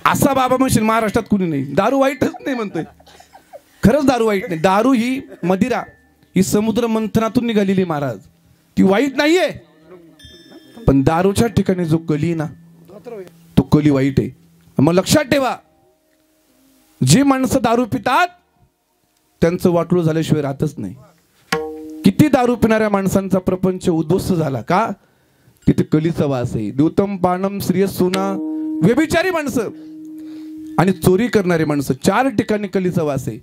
असा बाबा म्हणशील महाराष्ट्रात कुणी नाही. दारू वाईटच नाही म्हणतोय. खरंच दारू वाईट नाही. दारू ही मदिरा ही समुद्र मंथनातून निघालेली महाराज, ती वाईट नाहीये. पण दारूच्या ठिकाणी जो कली ना तो कली वाईट आहे. मग लक्षात ठेवा, जी माणसं दारू पितात त्यांचं वाटोळ झाल्याशिवाय राहतच नाही. किती दारू पिणाऱ्या माणसांचा प्रपंच उद्ध्वस्त झाला का? तिथे कलीचा वास आहे. द्यूतम पानम श्रियस्सुना. व्यभिचारी माणसं आणि चोरी करणारी माणसं 4 ठिकाणी कलीचा वास आहे.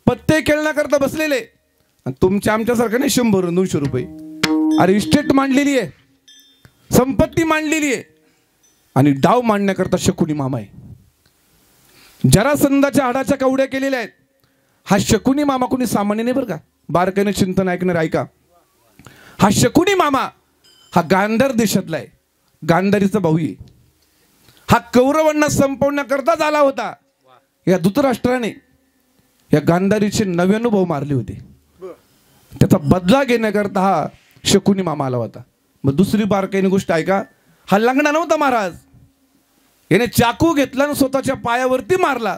पत्ते खेळण्याकरता बसलेले आणि तुमच्या आमच्यासारखं नाही 100-200 रुपये. अरे इस्टेट मांडलेली आहे, संपत्ती मांडलेली आहे आणि डाव मांडण्याकरता शकुनी मामा आहे. जरासंधाच्या हाडाच्या कवड्या केलेल्या आहेत. हा शकुनी मामा कोणी सामान्य नाही बरं का. बारकाईने चिंतन ऐकणार ऐका. हा शकुनी मामा हा गांधार देशातला आहे. गांधारीचा भाऊ आहे. हा कौरवांना संपवण्याकरताच आला होता. या धृतराष्ट्राने या गांधारीचे 99 भाऊ मारले होते. त्याचा बदला घेण्याकरता हा शकुनी मामा आला होता. मग दुसरी बारकाईने गोष्ट ऐका. हा लंगडा नव्हता महाराज. याने चाकू घेतला आणि स्वतःच्या पायावरती मारला.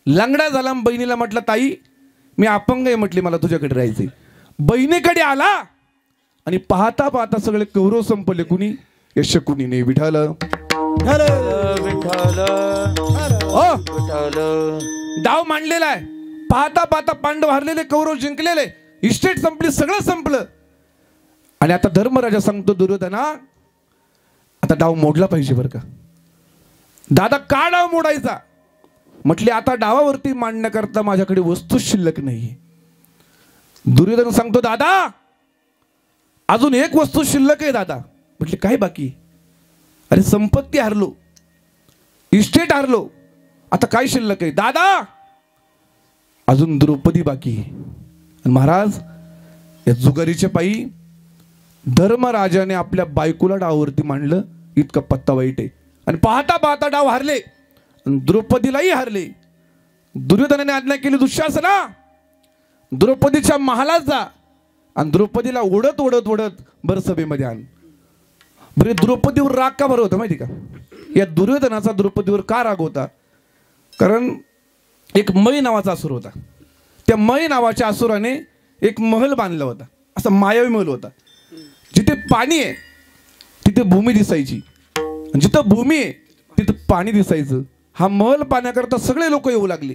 लंगडा झाला. बहिणीला म्हटलं ताई मी अपंग आहे म्हटली, मला तुझ्याकडे राहायचे. बहिणीकडे आला आणि पाहता पाहता सगळे कौरव संपले. कुणी? या शकुनीने. विठाल डाव मांडलेला आहे. पाहता पाहता पांडव हरलेले, कौरव जिंकलेले, इस्टेट संपली, सगळं संपलं. आणि आता धर्मराजा सांगतो दुर्योधना आता डाव मोडला पाहिजे बरं का. दादा का डाव मोडायचा? म्हटले आता डावावरती मांडण्याकरता माझ्याकडे वस्तू शिल्लक नाही. दुर्योधन सांगतो दादा अजून एक वस्तू शिल्लक आहे दादा. म्हटले काय बाकी? अरे संपत्ती हारलो, इस्टेट हारलो, आता काय शिल्लक आहे? दादा अजून द्रौपदी बाकी आहे. आणि महाराज या जुगारीच्या पायी धर्मराजाने आपल्या बायकोला डावावरती मांडलं. इतका पत्ता वाईट आहे. आणि पाहता पाहता डाव हारले, द्रौपदीलाही हारले. दुर्योधनाने आज्ञा केली दुःशासना द्रौपदीच्या महालात जा आणि द्रौपदीला ओढत ओढत ओढत बरं सभेमध्ये आण. बरे द्रौपदीवर राग का बरं होता माहिती का? या दुर्योधनाचा द्रौपदीवर का राग होता? कारण एक मय नावाचा असुर होता. त्या मय नावाच्या असुराने एक महल बांधला होता, असा मायावी महल होता. जिथे पाणी आहे तिथे भूमी दिसायची, जिथं भूमी आहे तिथं पाणी दिसायचं. हा महल पाण्याकरता सगळे लोक येऊ लागले.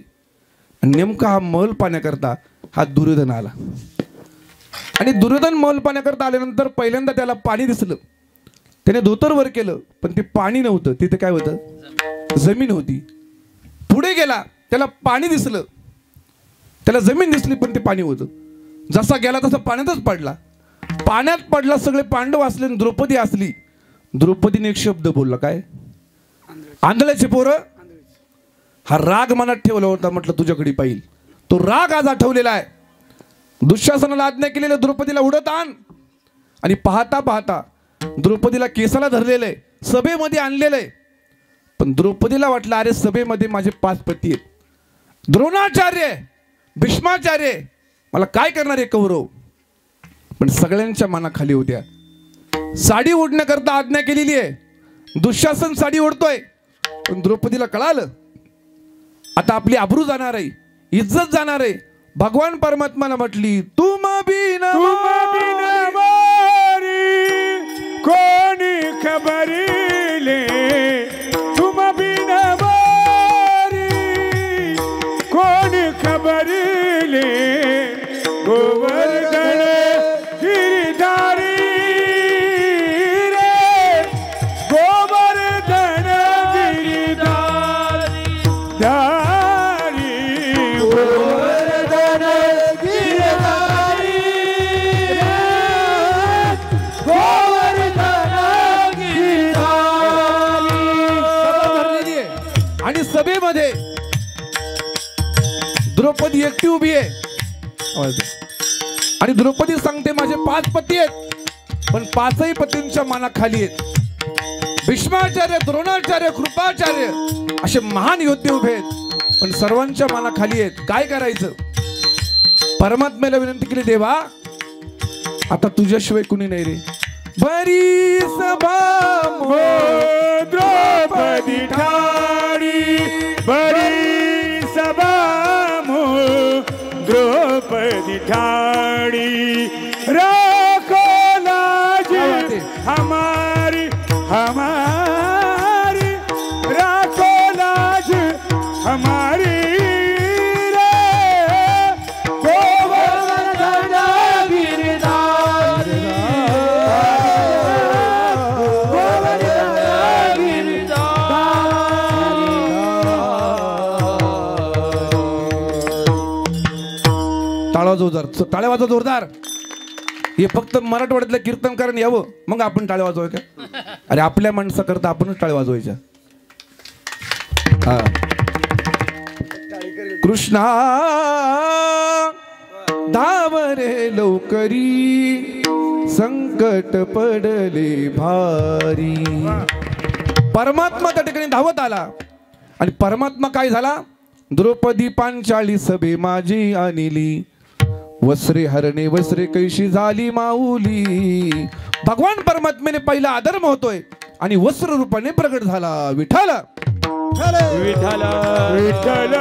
आणि नेमका हा महल पाण्याकरता हा दुर्योधन आला. आणि दुर्योधन महल पाण्याकरता आल्यानंतर पहिल्यांदा त्याला पाणी दिसलं. त्याने धोतर वर केलं पण ते पाणी नव्हतं, तिथे काय होतं? जमीन होती. पुढे गेला त्याला पाणी दिसलं, त्याला जमीन दिसली पण ते पाणी होतं. जसा गेला तसा पाण्यातच पडला. पाण्यात पडला, सगळे पांडव असले आणि द्रौपदी असली. द्रौपदीने एक शब्द बोलला, काय? आंधळ्याचे पोरं. हा राग मनात ठेवला होता, म्हटलं तुझ्याकडे पाहिल. तो राग आज आठवलेला आहे. दुःशासनाला आज्ञा केलेलं द्रौपदीला उडत आण. आणि पाहता पाहता द्रौपदीला केसाला धरलेलं आहे, सभेमध्ये आणलेलं आहे. पण द्रौपदीला वाटलं अरे सभेमध्ये माझे 5 पती आहेत, द्रोणाचार्य, भीष्माचार्य, मला काय करणार आहे कौरव. पण सगळ्यांच्या मनाखाली होत्या. साडी ओढण्याकरता आज्ञा केलेली आहे. दुःशासन साडी ओढतोय पण द्रौपदीला कळालं आता आपली आबरू जाणार आहे, इज्जत जाणार आहे. भगवान परमात्माला म्हटली तुम बिन कोणी खबरीले, तुम बिन कोणी खबरीले, गोवर्धन गिरिधारी रे, गोवर्धन गिरिधारी धारी, गोवर्धन गिरिधारी रे, गोवर्धन गिरिधारी. आणि सभेमध्ये द्रौपदी एकटी उभी आहे. आणि द्रौपदी सांगते माझे 5 पती आहेत पण 5ही पतींच्या मानाखाली आहेत. भीष्माचार्य, द्रोणाचार्य, कृपाचार्य असे महान योद्धे उभे आहेत पण सर्वांच्या मानाखाली आहेत. काय करायचं? परमात्म्याला विनंती केली, देवा आता तुझ्याशिवाय कुणी नाही रे. बरी सभा द्रौपदी ठाणी, बरी सभा द्रौपदी ठाणी, राखो लाज हमारी हमारी, राखो लाज हमारी रे, गोवर्धन गिरिधारी, गोवर्धन गिरिधारी. टाळ्या वाजव जोरदार. हे फक्त मराठवाड्यातल्या कीर्तनकारांनी यावं मग आपण टाळ्या वाजवाय का? अरे आपल्या माणसाकरता आपणच टाळ्या वाजवायच्या. कृष्णा धावरे लवकरी, संकट पडले भारी. परमात्मा त्या ठिकाणी धावत आला. आणि परमात्मा काय झाला? द्रौपदी पांचाळी सभे माझी आणली, वस्त्रे हरणे वस्त्रे कैशी झाली माऊली. भगवान परमात्म्याने पहिला आदर होतोय आणि वस्त्र रूपाने प्रगट झाला. विठ्ठल विठ्ठल विठ्ठल.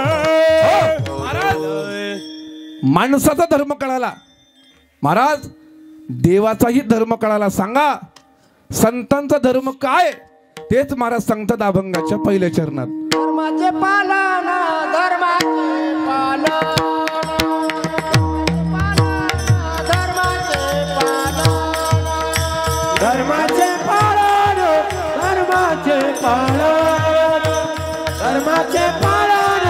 महाराज माणसाचा धर्म कळाला, महाराज देवाचाही धर्म कळाला. सांगा संतांचा धर्म काय? तेच महाराज सांगतात अभंगाच्या पहिल्या चरणात. धर्माचे पालन, धर्माचे पालन, धर्माचे पालन, धर्माचे पालन, धर्माचे पालन,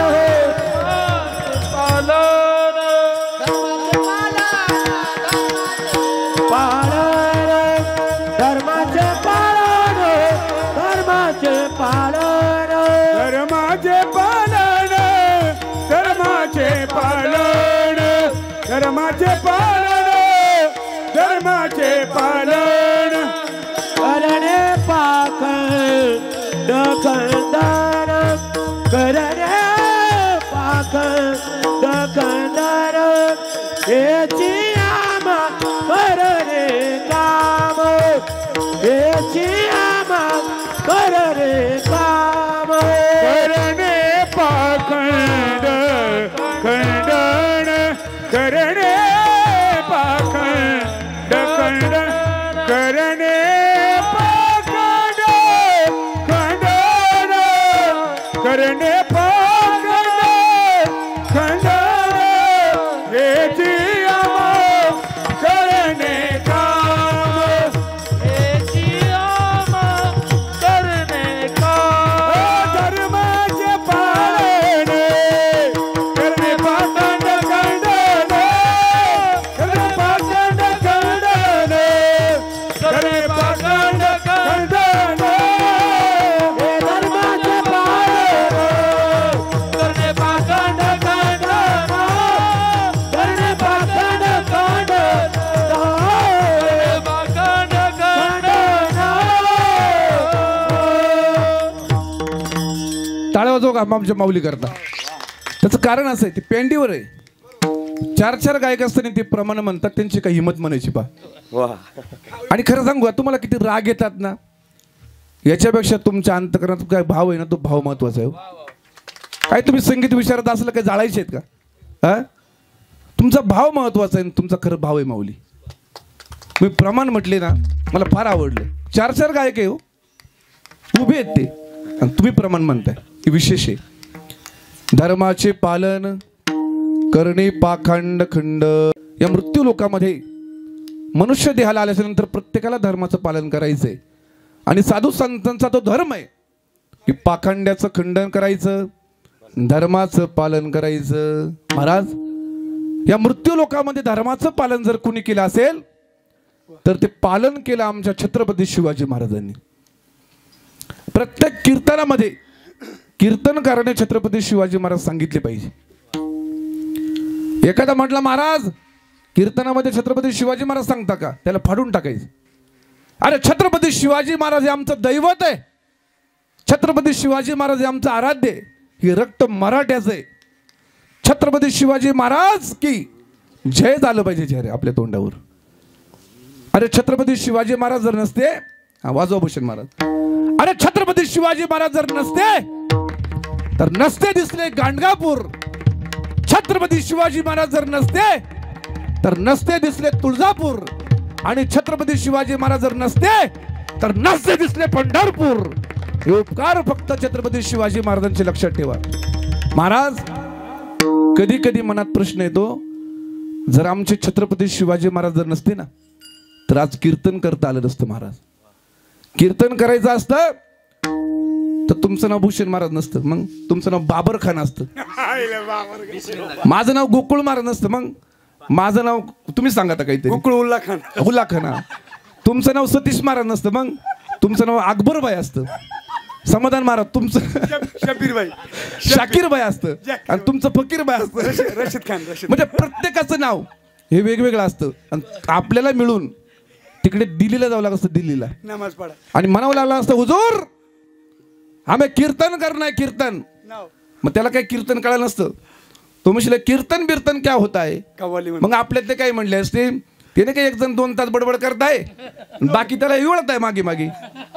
धर्माचे पालन धर्माचे पालन करणे पाखंड खंडन करणे पाखंड खंडन याची आम्हा करणे काम याची आम्हा करणे काम करणे पाखंड खंडन करणे पाखंड खंडन करणे पाखंड खंडन करणे पाखंड खंडन हेची आम्हा करणे काम याची आम्हा करणे काम धर्माचे पालन करणे पाखंड खंडन करणे पाखंड खंडन करणे पाखंड खंडन धर्माचे पालन करणे पाखंड खंडन करणे पाखंड खंडन पाखंड खंडन टाळ्या वाजवा का आमच्या माऊली करता. त्याचं कारण असं आहे ते पेंडीवर आहे. 4 गायक असताना ते प्रमाण म्हणतात त्यांची काही हिंमत म्हणायची पा. आणि खरं सांगू का, तुम्हाला किती राग येतात ना, याच्यापेक्षा तुमच्या अंतकरणात काय भाव आहे ना, तो भाव महत्वाचा आहे. काय तुम्ही संगीत विचारत असलं काय जाळायचे आहेत का? हा, तुमचा भाव महत्वाचा आहे. तुमचा खरं भाव आहे माऊली. मी प्रमाण म्हटले ना, मला फार आवडलं. 4 गायक आहे हो, उभे आहेत ते, आणि तुम्ही प्रमाण म्हणताय, हे विशेष आहे. धर्माचे पालन करणे पाखंड खंड. या मृत्यू लोकामध्ये मनुष्य देहाला आल्याच्या नंतर प्रत्येकाला धर्माचं पालन करायचंय. आणि साधू संतांचा तो धर्म आहे की पाखंड्याचं खंडन करायचं, धर्माचं पालन करायचं. महाराज, या मृत्यू लोकामध्ये धर्माचं पालन जर कुणी केलं असेल तर ते पालन केलं आमच्या छत्रपती शिवाजी महाराजांनी. प्रत्येक कीर्तनामध्ये कीर्तनकाराने छत्रपती शिवाजी महाराज सांगितले पाहिजे. एखादा म्हटला महाराज कीर्तनामध्ये छत्रपती शिवाजी महाराज सांगता का, त्याला फाडून टाकायचं. अरे छत्रपती शिवाजी महाराज हे आमचं दैवत आहे. छत्रपती शिवाजी महाराज हे आमचं आराध्य आहे. हे रक्त मराठ्याचं आहे. छत्रपती शिवाजी महाराज की जय झालं पाहिजे चेहरे आपल्या तोंडावर. अरे छत्रपती शिवाजी महाराज जर नसते, वाजवा भूषण महाराज, अरे छत्रपती शिवाजी महाराज जर नसते तर नसते दिसले गाणगापूर. छत्रपती शिवाजी महाराज जर नसते तर नसते दिसले तुळजापूर. आणि छत्रपती शिवाजी महाराज जर नसते तर नसते दिसले पंढरपूर. हे उपकार फक्त छत्रपती शिवाजी महाराजांचे लक्षात ठेवा. महाराज, कधी कधी मनात प्रश्न येतो, जर आमचे छत्रपती शिवाजी महाराज जर नसते ना तर आज कीर्तन करता आलं नसतं. महाराज, कीर्तन करायचं असतं तर तुमचं नाव भूषण महाराज नसतं, मग तुमचं नाव बाबर खान असतं. माझं नाव गोकुळ महाराज नसतं, मग माझं नाव तुम्ही सांगा काहीतरी, गोकुळ उल्ला खान. उल्ला खाना. तुमचं नाव सतीश महाराज नसतं, मग तुमचं नाव अकबरबाई असतं. समाधान महाराज तुमचं शबीरबाई शाकीरबाई असतं, आणि तुमचं फकीरबाई असतं. रशीद खान. म्हणजे प्रत्येकाचं नाव हे वेगवेगळं असतं. आणि आपल्याला मिळून तिकडे दिल्लीला जावं लागत असतं, दिल्लीला नमाज पडा आणि म्हणावं लागलं असतं, हुजूर आम्ही कीर्तन करना है कीर्तन. मग त्याला काही कीर्तन कळलं नसतं. तो म्हणशील कीर्तन बिर्तन क्या होता है. मग आपल्यातले काय म्हणले असते, त्याने काही 1 जण 2 तास बडबड करताय, बाकी त्याला इवळत आहे मागे मागे.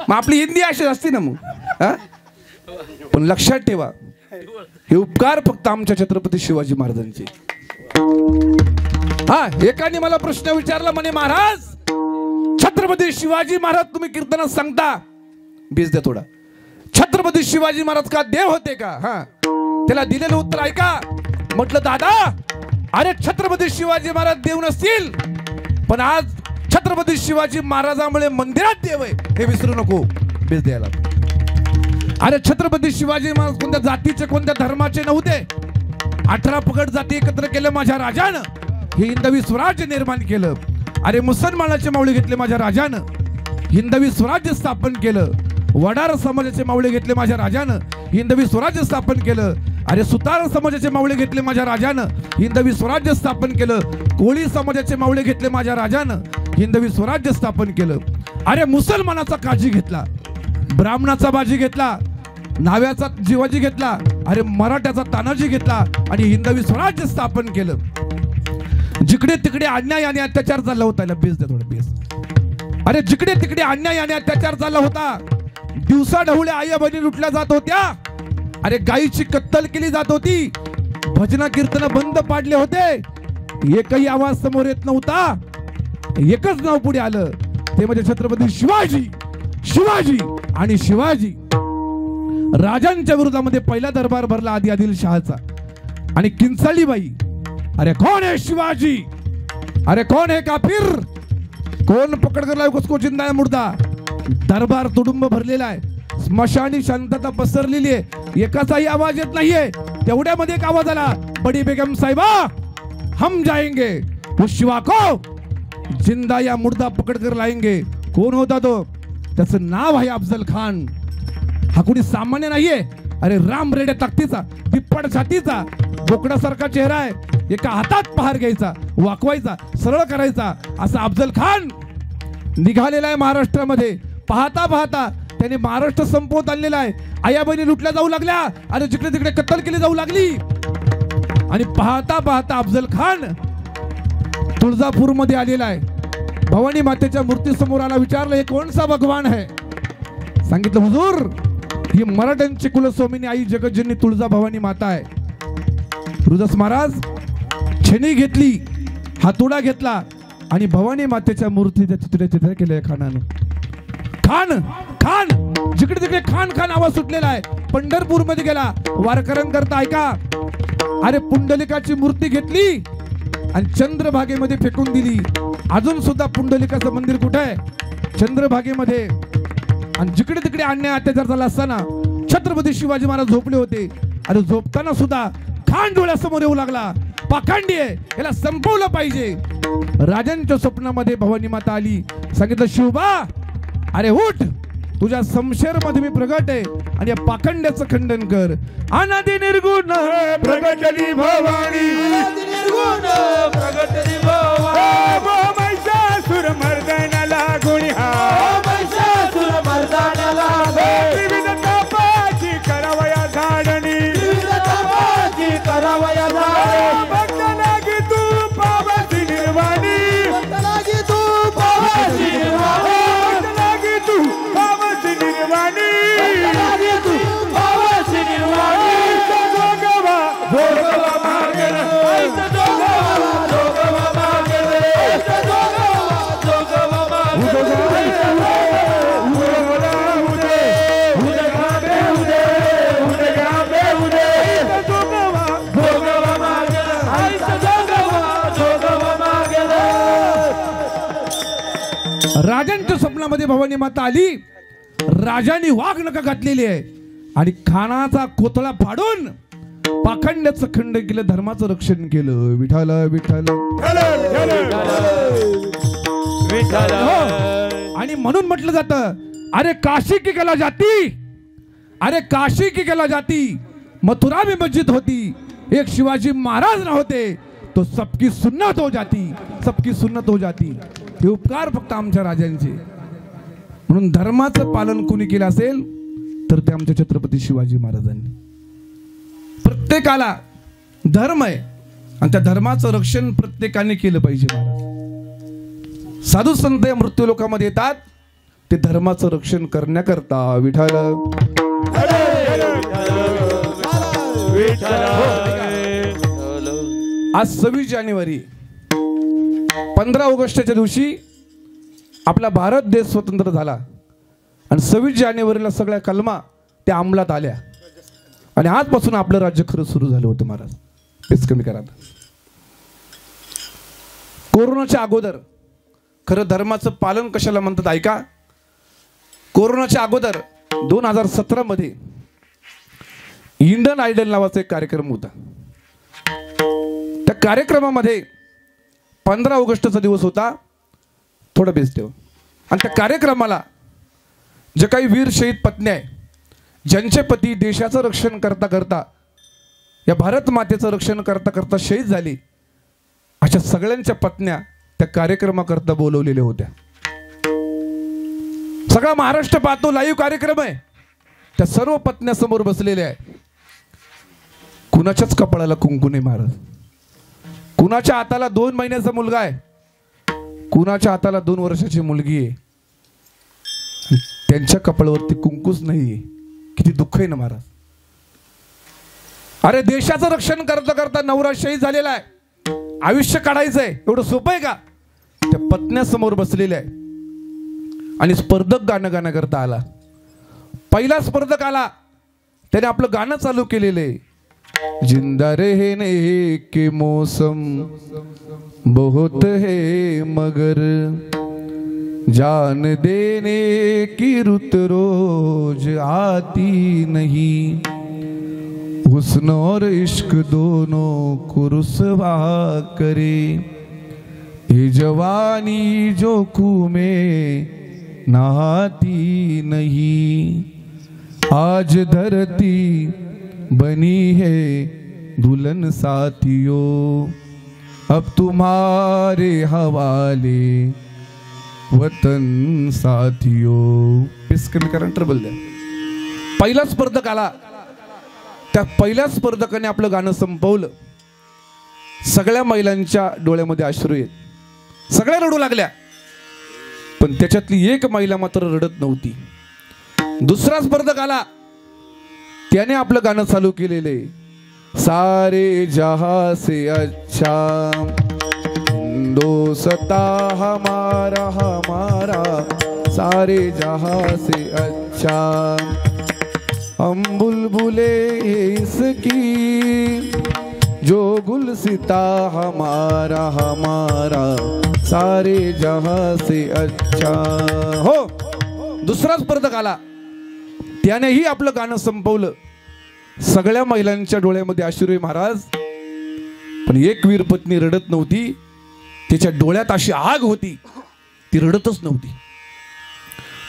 मग आपली हिंदी अशी असते ना मग. हा, पण लक्षात ठेवा, हे उपकार फक्त आमच्या छत्रपती शिवाजी महाराजांचे. हा, एकाने मला प्रश्न विचारला, म्हणे महाराज छत्रपती शिवाजी महाराज तुम्ही कीर्तनात सांगता, बीज द्या थोडा, छत्रपती शिवाजी महाराज का देव होते का. हा, त्याला दिलेलं उत्तर ऐका. म्हटलं दादा, अरे छत्रपती शिवाजी महाराज देव नसतील, पण आज छत्रपती शिवाजी महाराजांमुळे मंदिरात देव आहे हे विसरू नको. बीज द्यायला. अरे छत्रपती शिवाजी महाराज कोणत्या जातीचे कोणत्या धर्माचे नव्हते. 18 पगड जाती एकत्र केलं माझ्या राजानं, हे हिंदवी स्वराज्य निर्माण केलं. अरे मुसलमानाचे मावळे घेतले माझ्या राजानं, हिंदवी स्वराज्य स्थापन केलं. वडार समाजाचे मावळे घेतले माझ्या राजानं, हिंदवी स्वराज्य स्थापन केलं. अरे सुतार समाजाचे मावळे घेतले माझ्या राजानं, हिंदवी स्वराज्य स्थापन केलं. कोळी समाजाचे मावळे घेतले माझ्या राजानं, हिंदवी स्वराज्य स्थापन केलं. अरे मुसलमानाचा काजी घेतला, ब्राह्मणाचा बाजी घेतला, नाव्याचा जीवाजी घेतला, अरे मराठ्याचा तानाजी घेतला आणि हिंदवी स्वराज्य स्थापन केलं. जिकडे तिकडे अन्याय आणि अत्याचार चालला होता. बेस द्या थोडं बेस. अरे जिकडे तिकडे अन्याय आणि अत्याचार चालला होता. दिवसा ढवळ्या आया बहिणी लुटल्या जात होत्या. अरे गायीची कत्तल केली जात होती. भजना कीर्तन बंद पाडले होते. एकही आवाज समोर येत नव्हता. एकच नाव पुढे आलं, ते म्हणजे छत्रपती शिवाजी. शिवाजी आणि शिवाजी. राजांच्या विरोधामध्ये पहिला दरबार भरला आधी आदिलशहाचा आणि किंचाळीबाई. अरे कौन है शिवाजी? अरे कौन है काफिर? कौन पकड कर लाए उसको जिंदा है मुर्दा? दरबार तुडुंब भरलेला आहे. स्मशानी शांतता पसरलेली आहे. एकाचाही आवाज येत नाहीये. तेवढ्यामध्ये एक आवाज आला, बडी बेगम साहिबा हम जाएंगे, उस शिवा को जिंदा या मुर्दा पकड कर लाएंगे. कोण होता तो? त्याचं नाव आहे अफजल खान. हा कोणी सामान्य नाहीये. अरे राम रेड्या ताकदीचा, तिप्पट छातीचा, बोकडासारखा चेहरा आहे. एका हातात पहार घ्यायचा, वाकवायचा, सरळ करायचा, असा अफजल खान निघालेला आहे महाराष्ट्रामध्ये. पाहता पाहता त्याने महाराष्ट्र संपवत आणलेला आहे. आया बहिणी लुटल्या जाऊ लागल्या. अरे जिकडे तिकडे कत्तल केली जाऊ लागली. आणि पाहता पाहता अफजल खान तुळजापूर मध्ये आलेला आहे. भवानी मातेच्या मूर्ती समोर आला. विचारलं, हे कोणसा भगवान आहे? सांगितलं, हुजूर ही मराठ्यांची कुलस्वामिनी आई जगज्जननी तुळजा भवानी माता आहे. रुदास महाराज छेनी घेतली, हातोडा घेतला आणि भवानी मातेच्या मूर्तीच्या चित्र केलंय खानानं. खान खान जिकडे तिकडे खान खान आवाज सुटलेला आहे. पंढरपूर मध्ये गेला, वारकऱ्यांकरता ऐका. अरे पुंडलिकाची मूर्ती घेतली आणि चंद्रभागेमध्ये फेकून दिली. अजून सुद्धा पुंडलिकाचं मंदिर कुठे आहे? चंद्रभागेमध्ये. आणि जिकडे तिकडे अन्याय अत्याचार झाला असताना छत्रपती शिवाजी महाराज झोपले होते. अरे झोपताना सुद्धा खान डोळ्यासमोर येऊ लागला. पाखंडी आहे, याला संपवलं पाहिजे. राजांच्या स्वप्नामध्ये भवानी माता आली. सांगितलं, शिवबा अरे उठ, तुझ्या शमशेर मध्ये मी प्रगट आहे आणि या पाखंड्याचं खंडन कर. अनादि निर्गुण प्रगटली भवानी, अनादि निर्गुण प्रगटली भवानी. महिषासुर मर्दनाला गुणी हा, महिषासुर मर्दनाला विविध तापाची करावया झाडणी, विविध तापाची करावया झाडणी. भक्त लागी तू पावसी निर्वाणी, भक्त लागी तू पावसी निर्वाणी, भक्त लागी तू पावसी निर्वाणी. भक्त लागी तू पावसी निर्वाणी. जोगवा जोगवा मागेल, जोगवा जोगवा मागेल, जोगवा राजांच्या स्वप्नामध्ये भवानी माता आली. राजांनी वाघ नका घातलेली आहे आणि खानाचा कोथळा फाडून पाखंड्याचं खंड केलं, धर्माचं रक्षण केलं. विठाल विठाल. आणि म्हणून म्हटलं जातं, अरे काशी की गेला जाती, अरे काशी की गेला जाती, मथुरा में मस्जिद होती, एक शिवाजी महाराज ना होते तो सबकी सुन्नत हो जाती, सबकी सुन्नत हो जाती. हे उपकार फक्त आमच्या राजांचे. म्हणून धर्माचं पालन कोणी केलं असेल तर ते आमच्या छत्रपती शिवाजी महाराजांनी. प्रत्येकाला धर्म आहे आणि त्या धर्माचं रक्षण प्रत्येकाने केलं पाहिजे. महाराज साधू संत या मृत्यू लोकांमध्ये येतात ते धर्माचं रक्षण करण्याकरता. विठाल आज 26 जानेवारी 15 ऑगस्टच्या दिवशी आपला भारत देश स्वतंत्र झाला आणि 26 जानेवारीला सगळ्या कलमा त्या अंमलात आल्या आणि आजपासून आपलं राज्य खरं सुरू झालं होतं. महाराज तेच कमी करा. कोरोनाच्या अगोदर खरं धर्माचं पालन कशाला म्हणतात ऐका. कोरोनाच्या अगोदर 2017 मध्ये इंडियन आयडल नावाचा एक कार्यक्रम होता. त्या कार्यक्रमामध्ये 15 ऑगस्टचा दिवस होता. थोडं बेस ठेव. आणि त्या कार्यक्रमाला जे काही वीर शहीद पत्नी आहे, ज्यांचे पती देशाचं रक्षण करता करता या भारत मातेचं रक्षण करता करता शहीद झाली, अशा सगळ्यांच्या पत्न्या त्या कार्यक्रमाकरता बोलवलेल्या होत्या. सगळा महाराष्ट्र पाहतो, लाईव्ह कार्यक्रम आहे. त्या सर्व पत्न्या समोर बसलेल्या आहे. कुणाच्याच कपाळाला कुंकू नाही महाराज. कुणाच्या हाताला 2 महिन्याचा मुलगा आहे, कुणाच्या हाताला 2 वर्षाची मुलगी आहे, त्यांच्या कपाळावरती कुंकूच नाहीये. किती दुःख आहे ना महाराज. अरे देशाचं रक्षण करता करता नवरा शहीद झालेला आहे, आयुष्य काढायचंय, एवढं सोपं आहे का? त्या पत्न्या समोर बसलेल्या आहे. आणि स्पर्धक गाणं करता आला. पहिला स्पर्धक आला, त्याने आपलं गाणं चालू केलेले. जिंदा रहने के मौसम बहुत है मगर जान देने की रुत रोज आती नहीं. हुस्न और इश्क दोनों को रुसवा करे, ये जवानी जो खूह में नहाती नहीं. आज धरती बनी है दुल्हन साथियों, अब तुम्हारे हवाले वतन साथियों. डिस्कनेक्ट बोल द्या. पहिला स्पर्धक आला, त्या पहिल्या स्पर्धकाने आपलं गाणं संपवलं. सगळ्या महिलांच्या डोळ्यामध्ये अश्रू येत, सगळ्या रडू लागल्या, पण त्याच्यातली एक महिला मात्र रडत नव्हती. दुसरा स्पर्धक आला, त्याने आपलं गाणं चालू केलेले. सारे जहां से अच्छा हिंदोस्ता हमारा हमारा, सारे जहां से अच्छा हम बुलबुले इसकी, जो गुलसिता हमारा हमारा, सारे जहां से अच्छा. हो, दुसरा स्पर्धक आला, त्यानेही आपलं गाणं संपवलं. सगळ्या महिलांच्या डोळ्यामध्ये अश्रू महाराज, पण एक वीर पत्नी रडत नव्हती. तिच्या डोळ्यात अशी आग होती, ती रडतच नव्हती.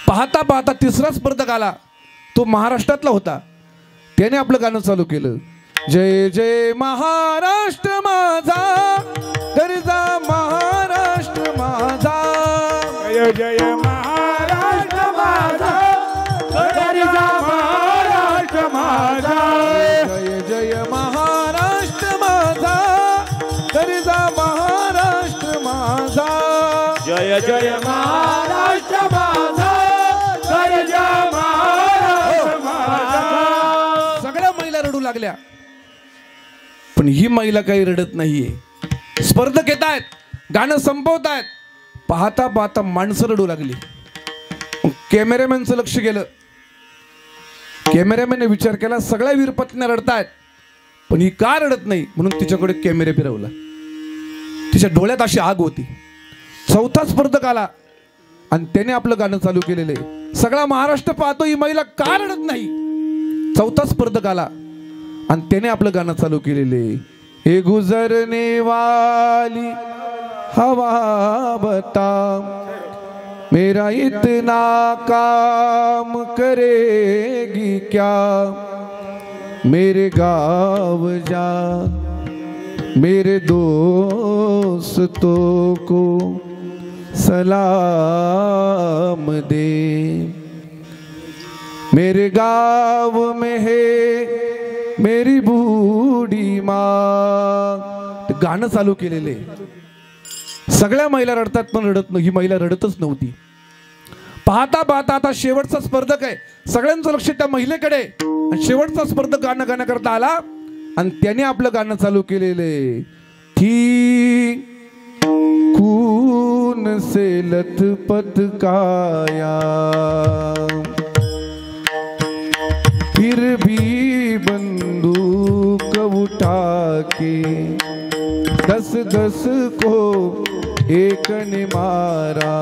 पाहता पाहता तिसरा स्पर्धक आला, तो महाराष्ट्रातला होता. त्याने आपलं गाणं चालू केलं. जय जय महाराष्ट्र माझा, गरजा महाराष्ट्र माझा, जय जय महाराष्ट्र माझा, गरजा महाराष्ट्र माझा. जय जय महाराष्ट्र माझा, गरजा महाराष्ट्र माझा. जय जय महाराष्ट्र माझा, गरजा महाराष्ट्र माझा. सगळ्या महिला रडू लागल्या, पण ही महिला काही रडत नाहीये. स्पर्धक येत आहेत, गाणं संपवत आहेत. पाहता पाहता माणसं रडू लागली. कॅमेरामॅनचं लक्ष गेलं. कॅमेरामॅनने विचार केला, सगळ्या वीरपत्न्या रडतायत, पण ही का रडत नाही, म्हणून तिच्याकडे कॅमेरा फिरवला. तिच्या डोळ्यात अशी आग होती. चौथा स्पर्धक आला आणि त्याने आपलं गाणं चालू केलेले. सगळा महाराष्ट्र पाहतो, ही महिला का रडत नाही. चौथा स्पर्धक आला आणि त्याने आपलं गाणं चालू केलेले. हे गुजरने वाली हवा बता, मेरा इतना काम करेगी क्या. मेरे गाँव जा, मेरे दोस्तों को सलाम दे. मेरे गाँव में है मेरी बूढ़ी माँ. गाणं चालू केलेले. सगळ्या महिला रडतात, पण ही महिला रडतच नव्हती. पाहता पाहता आता शेवटचा स्पर्धक आहे. सगळ्यांचं लक्ष त्या महिलेकडे. शेवटचा स्पर्धक गाणं करता आला आणि त्याने आपलं गाणं चालू केलेले. थी खून से लथपथ काया, फिर भी बंदूक उठा के 10-10 को एक ने मारा.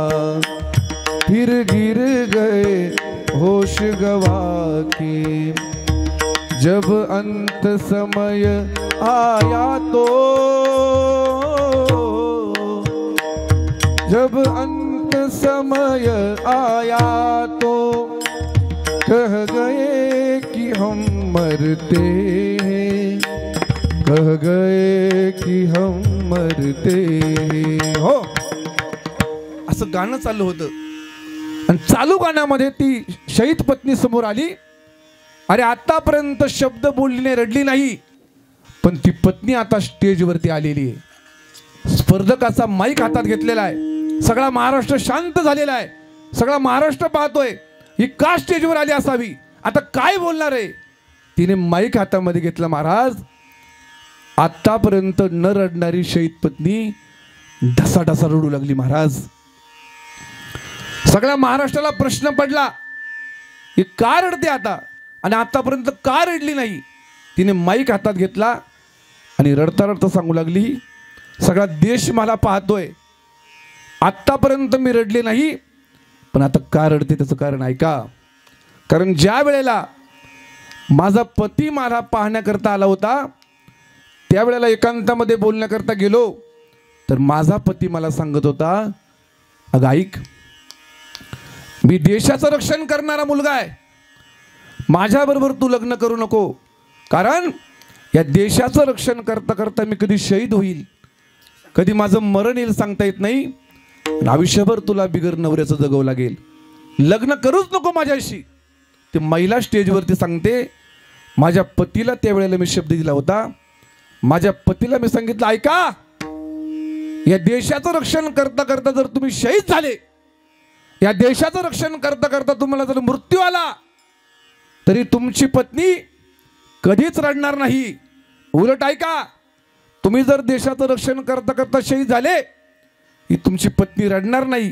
फिर गिर गए होश गवा के. जब अंत समय आया तो, जब अंत समय आया तो कह गए कि हम मरते हैं. कह गए कि हम मरते। हो, असं गाणं चालू होतं आणि चालू गाण्यामध्ये ती शहीद पत्नी समोर आली. अरे आतापर्यंत शब्द बोलली नाही, रडली नाही, पण ती पत्नी आता स्टेजवरती आलेली आहे. स्पर्धकाचा माईक हातात घेतलेला आहे. सगळा महाराष्ट्र शांत झालेला आहे. सगळा महाराष्ट्र पाहतोय ही का स्टेजवर आली असावी, आता काय बोलणार आहे. तिने माईक हातामध्ये घेतला. महाराज, आतापर्यंत न रडणारी शहीद पत्नी ढसाढसा रडू लागली. महाराज, सगळ्या महाराष्ट्राला प्रश्न पडला ही का रडते आता, आणि आतापर्यंत का रडली नाही. तिने माईक हातात घेतला आणि रडता रडता सांगू लागली, सगळा देश मला पाहतोय, आतापर्यंत मी रडले नाही, पण आता का रडते त्याचं कारण ऐका. कारण ज्या वेळेला माझा पती मला पाहण्याकरता आला होता, त्यावेळेला एकांतामध्ये बोलण्याकरता गेलो, तर माझा पती मला सांगत होता, अगं ऐक, मी देशाचं रक्षण करणारा मुलगा आहे, माझ्याबरोबर तू लग्न करू नको, कारण या देशाचं रक्षण करता करता मी कधी शहीद होईल, कधी माझं मरण येईल सांगता येत नाही, आयुष्यभर तुला बिगर नवऱ्याचं जगावं लागेल, लग्न करूच नको माझ्याशी. ते महिला स्टेजवरती सांगते, माझ्या पतीला त्यावेळेला मी शब्द दिला होता, माझ्या पतीला मी सांगितलं, ऐका, या देशाचं रक्षण करता करता जर तुम्ही शहीद झाले, या देशाचं रक्षण करता करता तुम्हाला जर मृत्यू आला, तरी तुमची पत्नी कधीच रडणार नाही. उलट ऐका, तुम्ही जर देशाचं रक्षण करता करता शहीद झाले, ही तुमची पत्नी रडणार नाही,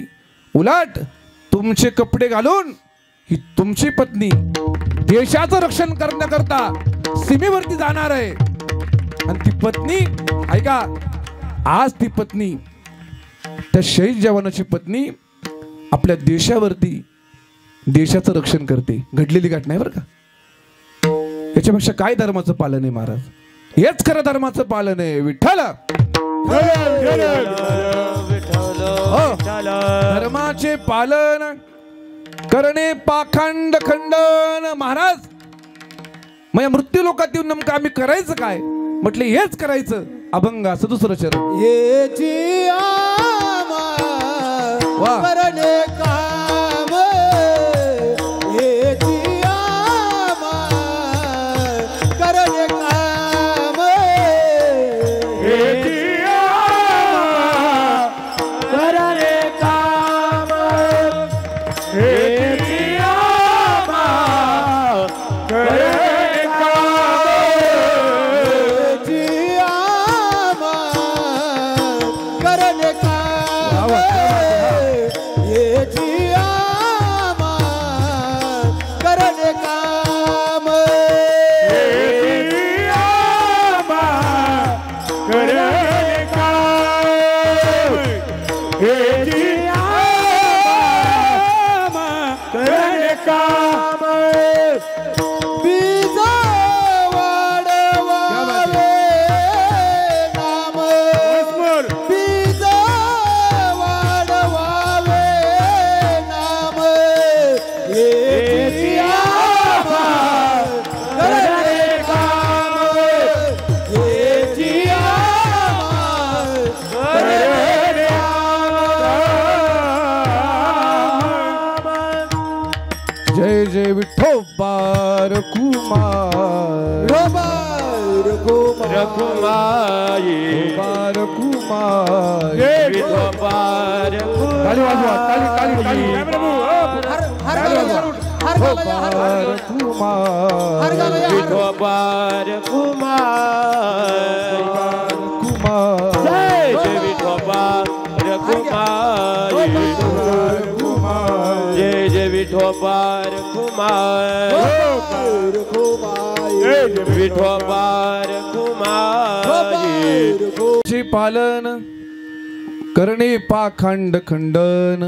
उलट तुमचे कपडे घालून ही तुमची पत्नी देशाचं रक्षण करण्याकरता सीमेवरती जाणार आहे. आणि ती पत्नी ऐका, आज ती पत्नी, त्या शहीद जवानाची पत्नी आपल्या देशावरती देशाचं रक्षण करते. घडलेली घटना आहे बरं का. याच्यापेक्षा काय धर्माचं पालन आहे महाराज, हेच खरं धर्माचं पालन आहे. विठ्ठल धर्माचे पालन करणे पाखंड खंडन. महाराज, मग या मृत्यू लोकात येऊन नेमकं आम्ही करायचं काय. म्हटलं हेच करायचं. अभंग असं दुसरं चरण. वा, करणे काम, येची आमा करणे काम, येची आमा करणे काम, येची आमा करणे काम, येची आमा करणे काम, येची आमा करणे काम, येची आमा करणे काम, येची आमा करणे काम. बीज वाढवावे नाम, बीज वाढवावे नाम, येची आमा करणे काम, येची आमा करणे काम. जय जय विठोबार कुमार, रघुमाई बार कुमार. विठोबार ताली वाजवा, ताली ताली ताली. बार कुमार, विठोबार कुमार, कुमार, जय जय विठोबार कुमार, जय जय विठोबार कुमार, विठोबार कुमार. चे पालन करणे पाखंड खंडन,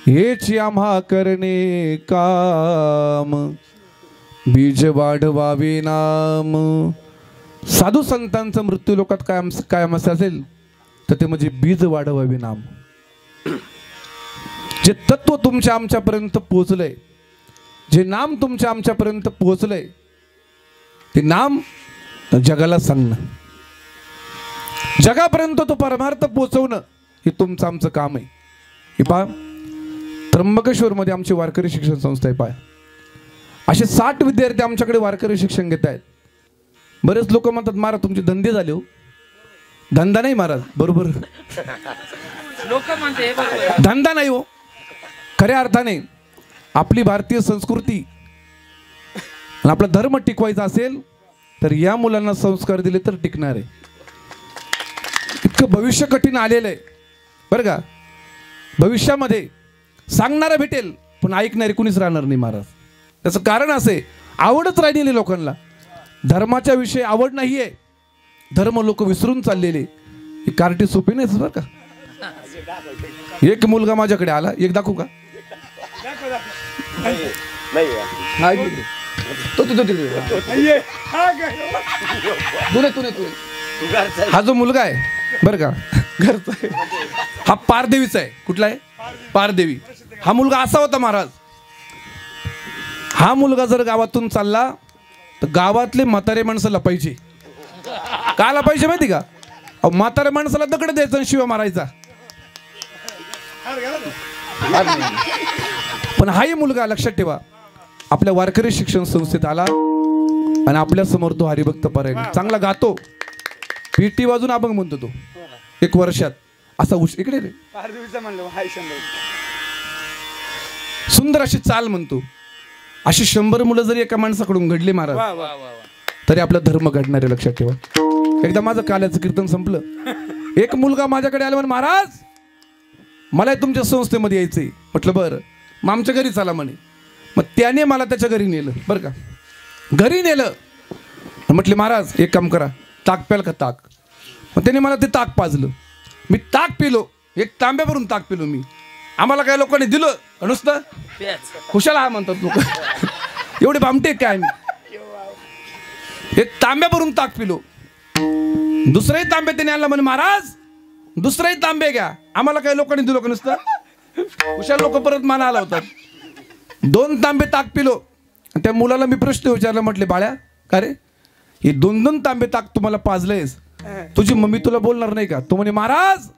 हेच आम्हा करणे काम, बीज वाढवावे नाम. साधू संतांचं मृत्यू लोकात कायम असेल तर ते म्हणजे बीज वाढवावे नाम. जे तत्व तुमच्या आमच्यापर्यंत पोहोचलंय, जे नाम तुमच्या आमच्यापर्यंत पोहोचलंय, ते नाम जगाला सांगणं, जगापर्यंत तो परमार्थ पोचवणं हे तुमचं आमचं काम आहे. हे पहा, त्र्यंबकेश्वरमध्ये आमची वारकरी शिक्षण संस्था आहे. पहा, असे 60 विद्यार्थी आमच्याकडे वारकरी शिक्षण घेत आहेत. बरेच लोक म्हणतात महाराज तुमचे धंदे झाले हो. धंदा नाही महाराज, बरोबर लोक म्हणते धंदा नाही हो. खऱ्या अर्थाने आपली भारतीय संस्कृती आणि आपला धर्म टिकवायचा असेल तर या मुलांना संस्कार दिले तर टिकणार आहे. इतकं भविष्य कठीण आलेलं आहे बरं का. भविष्यामध्ये सांगणारा भेटेल पण ऐकणारे कुणीच राहणार नाही महाराज. त्याचं कारण असे, आवडच राहिलेली लोकांना, धर्माच्या विषयी आवड नाही आहे. धर्म लोक विसरून चाललेले. ही कार्टी सोपी नाही बरं का. एक मुलगा माझ्याकडे आला, एक दाखवू का? हा जो मुलगा आहे बरं का, घरचा आहे, हा पारदेवीचा आहे. कुठला आहे? पारदेवी. हा मुलगा असा होता महाराज. हा मुलगा जर गावातून चालला तर गावातले म्हातारे माणसं लपायचे. का लपायचे माहिती का? म्हातारे माणसाला दगड द्यायचा आणि शिवा मारायचा. पण हाही मुलगा लक्षात ठेवा, आपल्या वारकरी शिक्षण संस्थेत आला आणि आपल्या समोर तो हरिभक्त परायण चांगला गातो. पेटी वाजून अभंग म्हणतो तो 1 वर्षात. असा इकडे रे सुंदर अशी चाल म्हणतो. अशी 100 मुलं जरी एका माणसाकडून घडली महाराज तरी आपला धर्म घडणारे. लक्षात ठेवा. एकदा माझं काल्याचं कीर्तन संपलं, एक मुलगा माझ्याकडे आला म्हणे, महाराज मला तुमच्या संस्थेमध्ये यायचंय. म्हटलं बरं, मग आमच्या घरी चला म्हणे. मग त्याने मला त्याच्या घरी नेलं बरं का. घरी नेलं, म्हटले महाराज एक काम करा, ताक प्याल का? ताक. मग त्याने मला ते ताक पाजलं. मी ताक पिलो, एक तांब्या भरून ताक पिलो मी. आम्हाला काय लोकांनी दिलं नुसतं खुशाला हा म्हणतात लोक. एवढे भामटे काय आम्ही. एक तांब्या भरून ताक पिलो. दुसराही तांबे त्याने आणला म्हणे, महाराज दुसराही तांबे घ्या. आम्हाला काही लोकांनी दिलं का नुसतं. हुशार लोक परत माना आला होता. 2 तांबे ताक पिलो. त्या मुलाला मी प्रश्न विचारला, म्हटले बाळ्या का रे हे 2-2 तांबे ताक तुम्हाला पाजलंयस, तुझी मम्मी तुला बोलणार नाही का? तो म्हणे महाराज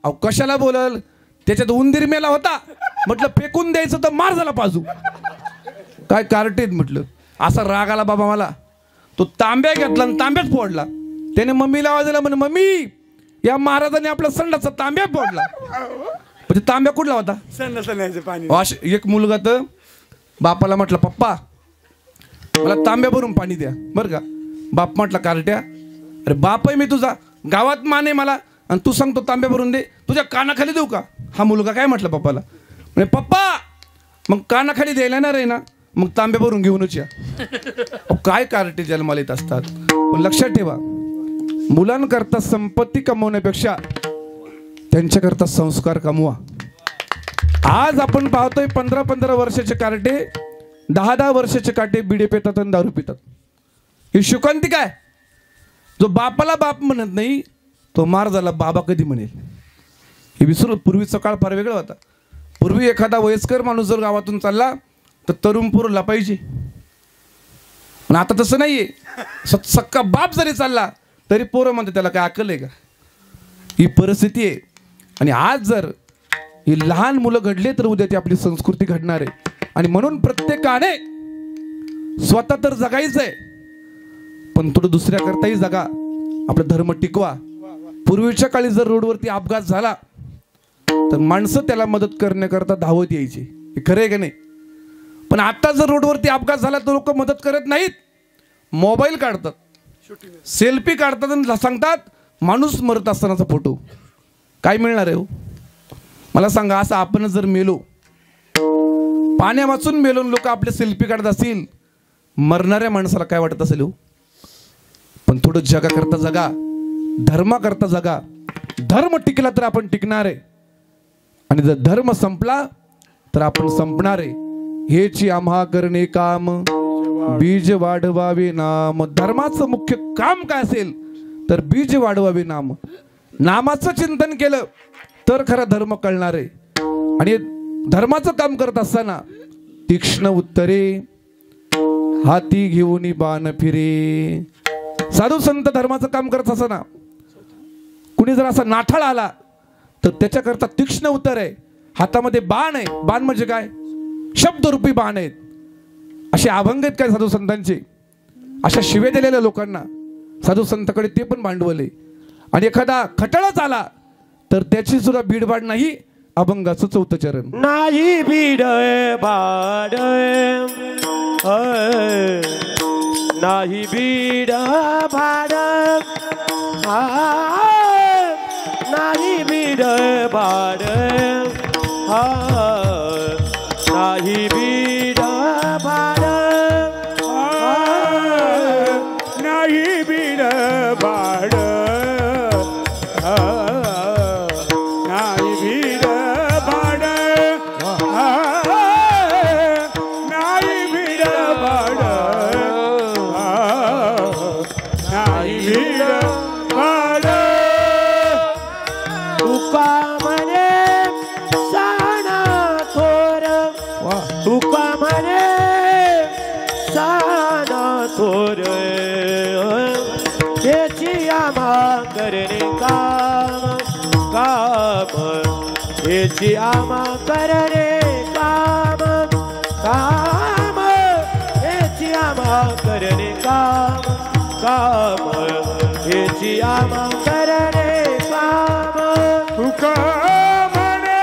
अहो कशाला बोलल, त्याच्यात उंदीर मेला होता. म्हटलं फेकून द्यायचं तर मार झाला पाजू. काय कार्टेत म्हटलं. असा राग आला बाबा मला. तो तांब्या घेतला आणि तांब्यात फोडला. त्याने मम्मीला आवाज दिला, म्हणे मम्मी या महाराजाने आपला संडाचा तांब्या फोडला. म्हणजे तांब्या कुठला होता? संडासाचं पाणी. एक मुलगा तर बापाला म्हटलं पप्पा मला तांब्या भरून पाणी द्या बरं का. बाप म्हटला कार्ट्या, अरे बाप आहे मी तुझा, गावात मान आहे मला आणि तू सांगतो तांब्या भरून दे, तुझ्या कानाखाली देऊ का? हा मुलगा काय म्हटलं पप्पाला, म्हणजे पप्पा मग कानाखाली द्यायला ना रे ना, मग तांब्या भरून घेऊनच या. काय कार्टे जन्माला येत असतात. पण लक्षात ठेवा, मुलांकरता संपत्ती कमवण्यापेक्षा त्यांच्याकरता संस्कार कमवा. आज आपण पाहतोय 15-15 वर्षाचे कार्टे 10-10 वर्षाचे काटे बिडे पितात आणि दारू पितात. ही शुकांती काय? जो बापाला बाप म्हणत नाही तो मार झाला बाबा कधी म्हणेल. हे विसरू. पूर्वीचा काळ फार वेगळा होता. पूर्वी एखादा वयस्कर माणूस जर गावातून चालला तर तरुण पोरं लपायची. पण आता तसं नाहीये. सक्का बाप जरी चालला तरी पोरं म्हणते त्याला काय अक्कल आहे का? ही परिस्थिती आहे. आणि आज जर ही लहान मुलं घडले तर उद्या ती आपली संस्कृती घडणार आहे. आणि म्हणून प्रत्येकाने स्वतः तर जगायचंय पण थोडं दुसऱ्या करताही जगा. आपला धर्म टिकवा. पूर्वीच्या काळी जर रोडवरती अपघात झाला तर माणसं त्याला मदत करण्याकरता धावत यायची. हे खरं आहे का नाही? पण आता जर रोडवरती अपघात झाला तर लोक मदत करत नाहीत. मोबाईल काढतात, सेल्फी काढतात आणि सांगतात माणूस मरत असतानाचा फोटो. काय मिळणार आहे हो? मला सांगा, असं आपण जर मेलो, पाण्या वाचून मेलो, लोक आपले सेल्फी काढत असतील, मरणाऱ्या माणसाला काय वाटत असेल हो? पण थोडं जगाकरता जगा, धर्माकरता जगा. धर्म टिकला तर आपण टिकणार आहे आणि जर धर्म संपला तर आपण संपणार आहे. हेची आम्हा करणे काम, बीज वाढवावे नाम. धर्माचं मुख्य काम काय असेल तर बीज वाढवावे नाम. नामाचं चिंतन केलं तर खरा धर्म कळणार आहे. आणि धर्माचं काम करत असताना तीक्ष्ण उत्तरे हाती घेऊन बाण फिरे. साधू संत धर्माचं काम करत असताना कुणी जर असा नाठाळ आला तर त्याच्याकरता तीक्ष्ण उत्तर आहे. हातामध्ये बाण आहे. बाण म्हणजे काय? शब्दरूपी बाण आहेत. असे अभंग आहेत काय साधू संतांचे. अशा शिवे दिलेल्या लोकांना साधू संतांकडे ते पण भांडवल आहे. आणि एखादा खटाळाच आला तर त्याची सुद्धा बीडबाड नाही. अभंगाचं 4थं चरण. नाही बीड बाड नाही बीड भाड नाही बीड बाड नाही बीड भाड नाही बीड बाड नाही बीड बाड नाही बीड बाड नाही बीड बाड तुका म्हणे साना थोर तुका म्हणे साना थोर त्याची आम्हा करणे काम काम त्याची आम्हा करणे काम काम त्याची आम्हा करणे काम काम त्याची आम्हा करणे काम तुका म्हणे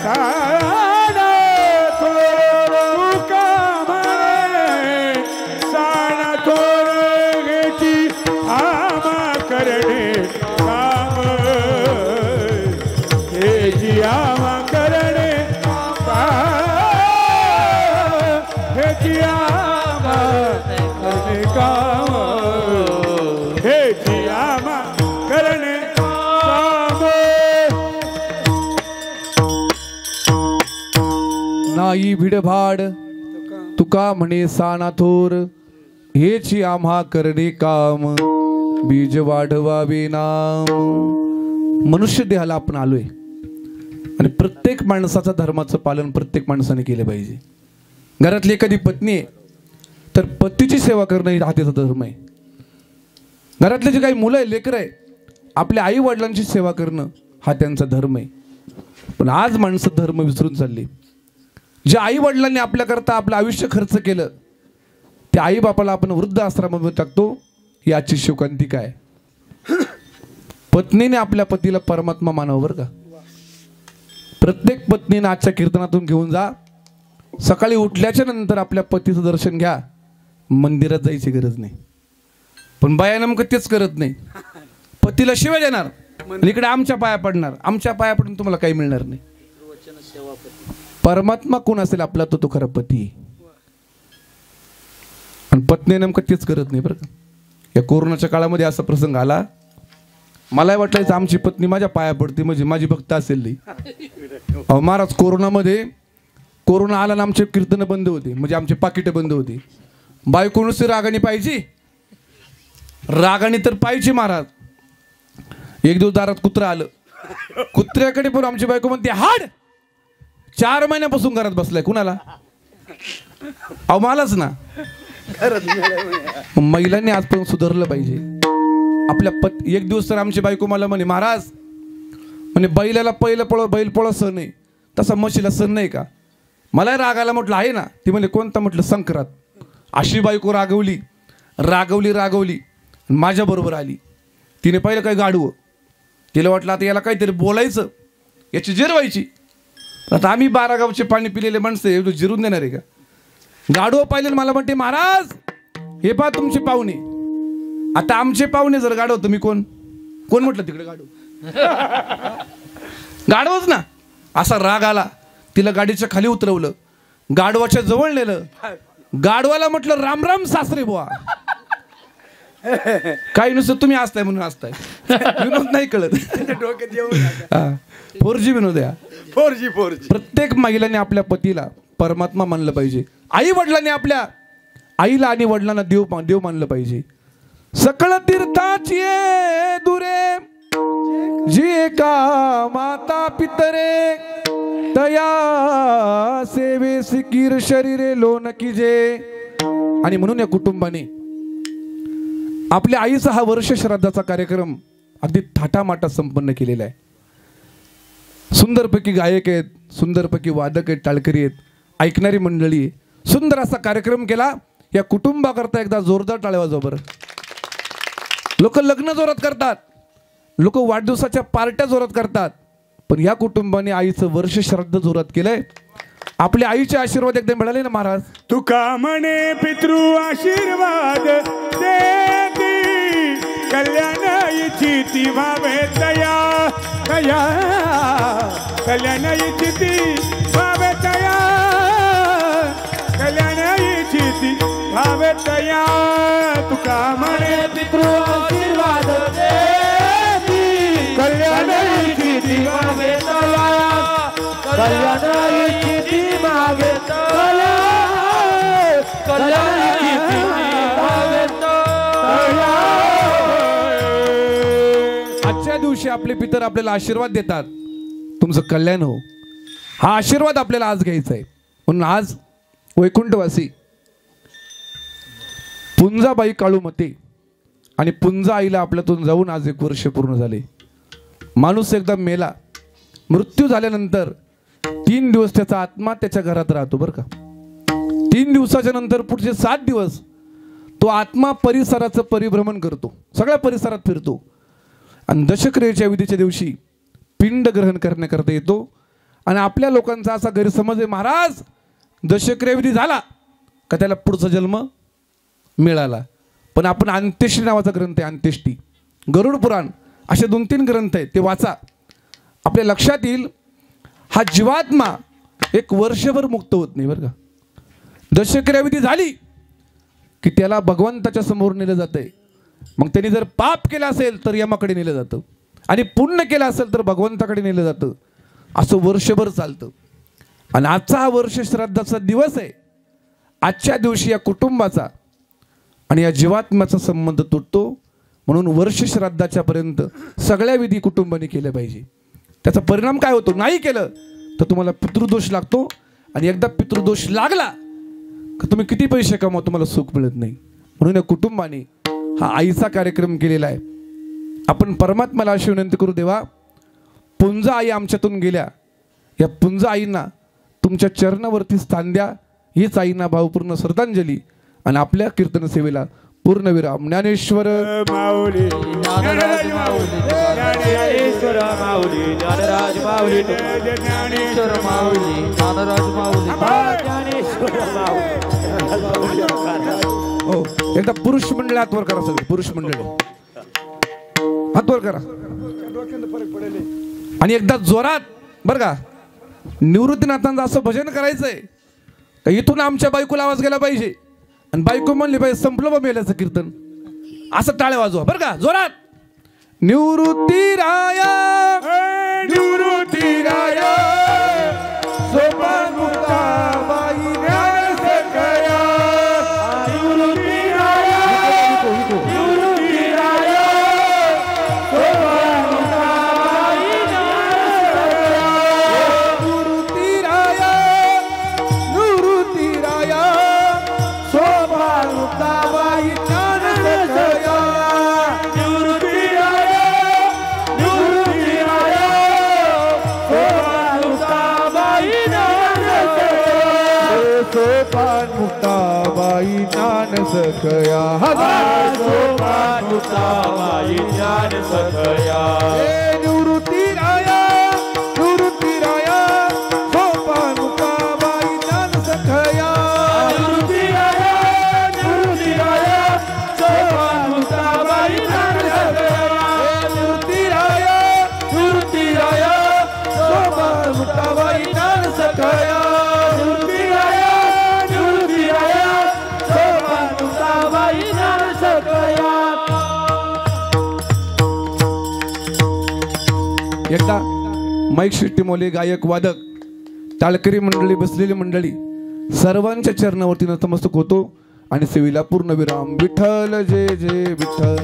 साना थोर तुका म्हणे साना थोर घेची आमा करणे काम हेची आमा करणे हेची आमा करणे काम हेची आमा करणे नाही भिडभाड तुका म्हणे साना थोर हेची आम्हा करणे काम बीज वाढवावे नाम. मनुष्य देहाला आपण आलोय आणि प्रत्येक माणसाचा धर्माचं पालन प्रत्येक माणसाने केलं पाहिजे. घरातली एखादी पत्नी आहे तर पतीची सेवा करणं हा त्याचा धर्म आहे. घरातले जे काही मुलं आहे लेकरं आहे आपल्या आई वडिलांची सेवा करणं हा त्यांचा धर्म आहे. पण आज माणसं धर्म विसरून चालली. ज्या आई वडिलांनी आपल्याकरता आपलं आयुष्य खर्च केलं त्या आई बापाला आपण वृद्ध आश्रमामध्ये टाकतो. ही आजची शोकांतिका आहे. पत्नीने आपल्या पतीला परमात्मा मानावं बरं का. प्रत्येक पत्नीने आजच्या कीर्तनातून घेऊन जा. सकाळी उठल्याच्या नंतर आपल्या पतीचं दर्शन घ्या. मंदिरात जायची गरज नाही. पण बाया नेमकं तेच करत नाही. पतीला शिवाय देणार आणि इकडे आमच्या पाया पडणार. आमच्या पाया पडून तुम्हाला काही मिळणार नाही. परमात्मा कोण असेल आपला तो खरा पती. आणि पत्नी नेमकं तेच करत नाही बरं का. या कोरोनाच्या काळामध्ये असा प्रसंग आला. मला वाटलं आमची पत्नी माझ्या पाया पडते म्हणजे माझी भक्त असेल नाही. अहो महाराज कोरोनामध्ये कोरोना आला ना आमचे कीर्तन बंद होते म्हणजे आमचे पाकिटे बंद होती. बायको नुसती रागाने पाहिजे. रागाने तर पाहिजे महाराज. एक दिवस दारात कुत्रा आलं. कुत्र्याकडे पण आमची बायको म्हणते हाड. 4 महिन्यापासून घरात बसलाय. कुणाला? अहो मलाच ना. महिलांनी आजपर्यंत सुधारलं पाहिजे. आपल्या एक दिवस तर आमची बायको मला म्हणे महाराज म्हणे बैलाला पहिलं पळ बैल पळ सण आहे तसा म्हशीला सण नाही का. मला रागाला म्हटलं आहे ना. ती म्हणे कोणता म्हटलं संक्रांत. अशी बायको रागवली रागवली रागवली माझ्या बरोबर आली. तिने पहिलं काय गाडवं. तिला वाटलं आता याला काहीतरी बोलायचं याची जिरवायची. आता आम्ही 12 गावचे पाणी पिलेले माणसं जिरून देणार आहे का. गाडवं पाहिले मला म्हणते महाराज हे पहा तुमचे पाहुणे. आता आमचे पाहुणे जर गाडव तुम्ही कोण कोण म्हटलं तिकडे गाडव. गाडवच ना. असा राग आला. तिला गाडीच्या खाली उतरवलं. गाडवाच्या जवळ नेलं. गाडवाला म्हटलं राम राम सासरे बुवा. काही नुसतं तुम्ही असताय म्हणून असताय. विनोद नाही कळत. डोक्यात येऊन 4G विनोद आहे. 4G. प्रत्येक महिलाने आपल्या पतीला परमात्मा मानलं पाहिजे. आई वडिलांनी आपल्या आईला आणि वडिलांना देव मानलं पाहिजे. सकळ तीर्थाची दुरे जी का माता पितरे तया सेवे सिकीर शरीरे लोन कीजे. आणि म्हणून या कुटुंबाने आपल्या आईचा हा वर्ष श्राद्धाचा कार्यक्रम अगदी थाटामाटात संपन्न केलेला आहे. सुंदरपैकी गायक आहेत, सुंदरपैकी वादक आहेत, टाळकरी आहेत, ऐकणारी मंडळी आहे. सुंदर असा कार्यक्रम केला. या कुटुंबाकरता एकदा जोरदार टाळ्या वाजवा बरं. लोक लग्न जोरात करतात, लोक वाढदिवसाच्या पार्ट्या जोरात करतात, पण या कुटुंबाने आईचं वर्ष श्राद्ध जोरात केलंय. आपल्या आईचे आशीर्वाद एकदा मिळाले ना महाराज. तुका म्हणे पितृ आशीर्वाद देती, कल्याण इच्छिती भावे तया तया, कल्याण इच्छिती भावे तया, कल्याण इच्छिती भावे तया. तुका म्हणे पितृ आशीर्वाद देती, कल्याण इच्छिती भावे तया, कल्याण इच्छिती भावे तया, कल्याण इच्छिती भावे तया. आजच्या दिवशी आपले पितर आपल्याला आशीर्वाद देतात, तुमचं कल्याण हो. हा आशीर्वाद आपल्याला आज घ्यायचा आहे. म्हणून आज वैकुंठवासी पुंजाबाई काळूमते आणि पुंजा आईला आपल्यातून जाऊन आज 1 वर्ष पूर्ण झाले. माणूस एकदा मेला, मृत्यू झाल्यानंतर 3 दिवस त्याचा आत्मा त्याच्या घरात राहतो बरं का. 3 दिवसाच्या नंतर पुढचे 7 दिवस तो आत्मा परिसराचं परिभ्रमण करतो, सगळ्या परिसरात फिरतो आणि दशक्रियेच्या विधीच्या दिवशी पिंड ग्रहण करण्याकरता येतो. आणि आपल्या लोकांचा असा गैरसमज आहे, महाराज दशक्रिया विधी झाला का त्याला पुढचा जन्म मिळाला. पण आपण अंत्येष्टी नावाचा ग्रंथ आहे, अंत्येष्टी, गरुड पुराण, असे 2-3 ग्रंथ आहेत, ते वाचा. आपल्या लक्षात येईल हा जीवात्मा 1 वर्षभर मुक्त होत नाही बरं का. दशक्रिया विधी झाली की त्याला भगवंताच्या समोर नेलं जातंय. मग त्यांनी जर पाप केलं असेल तर यमाकडे नेलं जातं, आणि पुण्य केलं असेल तर भगवंताकडे नेलं जातं. असं वर्षभर चालतं. आणि आजचा हा वर्ष श्राद्धाचा दिवस आहे. आजच्या दिवशी या कुटुंबाचा आणि या जीवात्म्याचा संबंध तुटतो. म्हणून वर्ष श्राद्धाच्या पर्यंत सगळ्या विधी कुटुंबाने केल्या पाहिजे. त्याचा परिणाम काय होतो, नाही केलं तर तुम्हाला पितृदोष लागतो. आणि एकदा पितृदोष लागला का तुम्ही किती पैसे कमावा तुम्हाला सुख मिळत नाही. म्हणून या कुटुंबाने हा आईचा कार्यक्रम केलेला आहे. आपण परमात्म्याला अशी विनंती करू, देवा पुंजा आई आमच्यातून गेल्या, या पुंजा आईंना तुमच्या चरणावरती स्थान द्या. हीच आईंना भावपूर्ण श्रद्धांजली. आणि आपल्या कीर्तन सेवेला पूर्णविराम. ज्ञानेश्वर माऊली, ज्ञानराज माऊली, ज्ञानेश्वर माऊली, ज्ञानराज माऊली, ज्ञानेश्वर माऊली, ज्ञानराज माऊली, ज्ञानेश्वर माऊली. हो, एकदा पुरुष मंडळी हात वर करा, सगळे पुरुष मंडळी हात वर करा. आणि एकदा जोरात बरं का, निवृत्तीनाथांचं असं भजन करायचंय का इथून आमच्या बायकोला आवाज गेला पाहिजे. आणि बायको म्हणली पाहिजे संपलं बा मेल्याचं कीर्तन, असं टाळ्या वाजवा बरं का जोरात. निवृत्ती राया, निवृत्ती राया, सोपान मुक्ताबाई ज्ञान सकया. निवृत्ती राया, निवृत्ती राया, सोपान मुक्ताबाई ज्ञान सकया. निवृत्ती राया, निवृत्ती राया, सोपान मुक्ताबाई ज्ञान सकया. निवृत्ती राया, निवृत्ती राया, सोपान मुक्ताबाई ज्ञान सकया. सोपान मुक्ताबाई ज्ञान सकया. सोपान मुक्ताबाई ज्ञान सकया. निवृत्ती राया, निवृत्ती राया, सोपान मुक्ताबाई ज्ञान सकया. निवृत्ती राया, निवृत्ती राया, सोपान मुक्ताबाई ज्ञान सकया. निवृत्ती राया, निवृत्ती राया, सोपान मुक्ताबाई ज्ञान सकया. निवृत्ती राया, निवृत्ती राया, सोपान मुक्ताबाई ज्ञान सकया. एकदा माईक शिट्टीमोले, गायक, वादक, टाळकरी मंडळी, बसलेली मंडळी सर्वांच्या चरणावरती नतमस्तक होतो आणि सेवेला पूर्णविराम. विठ्ठल जय जय विठ्ठल.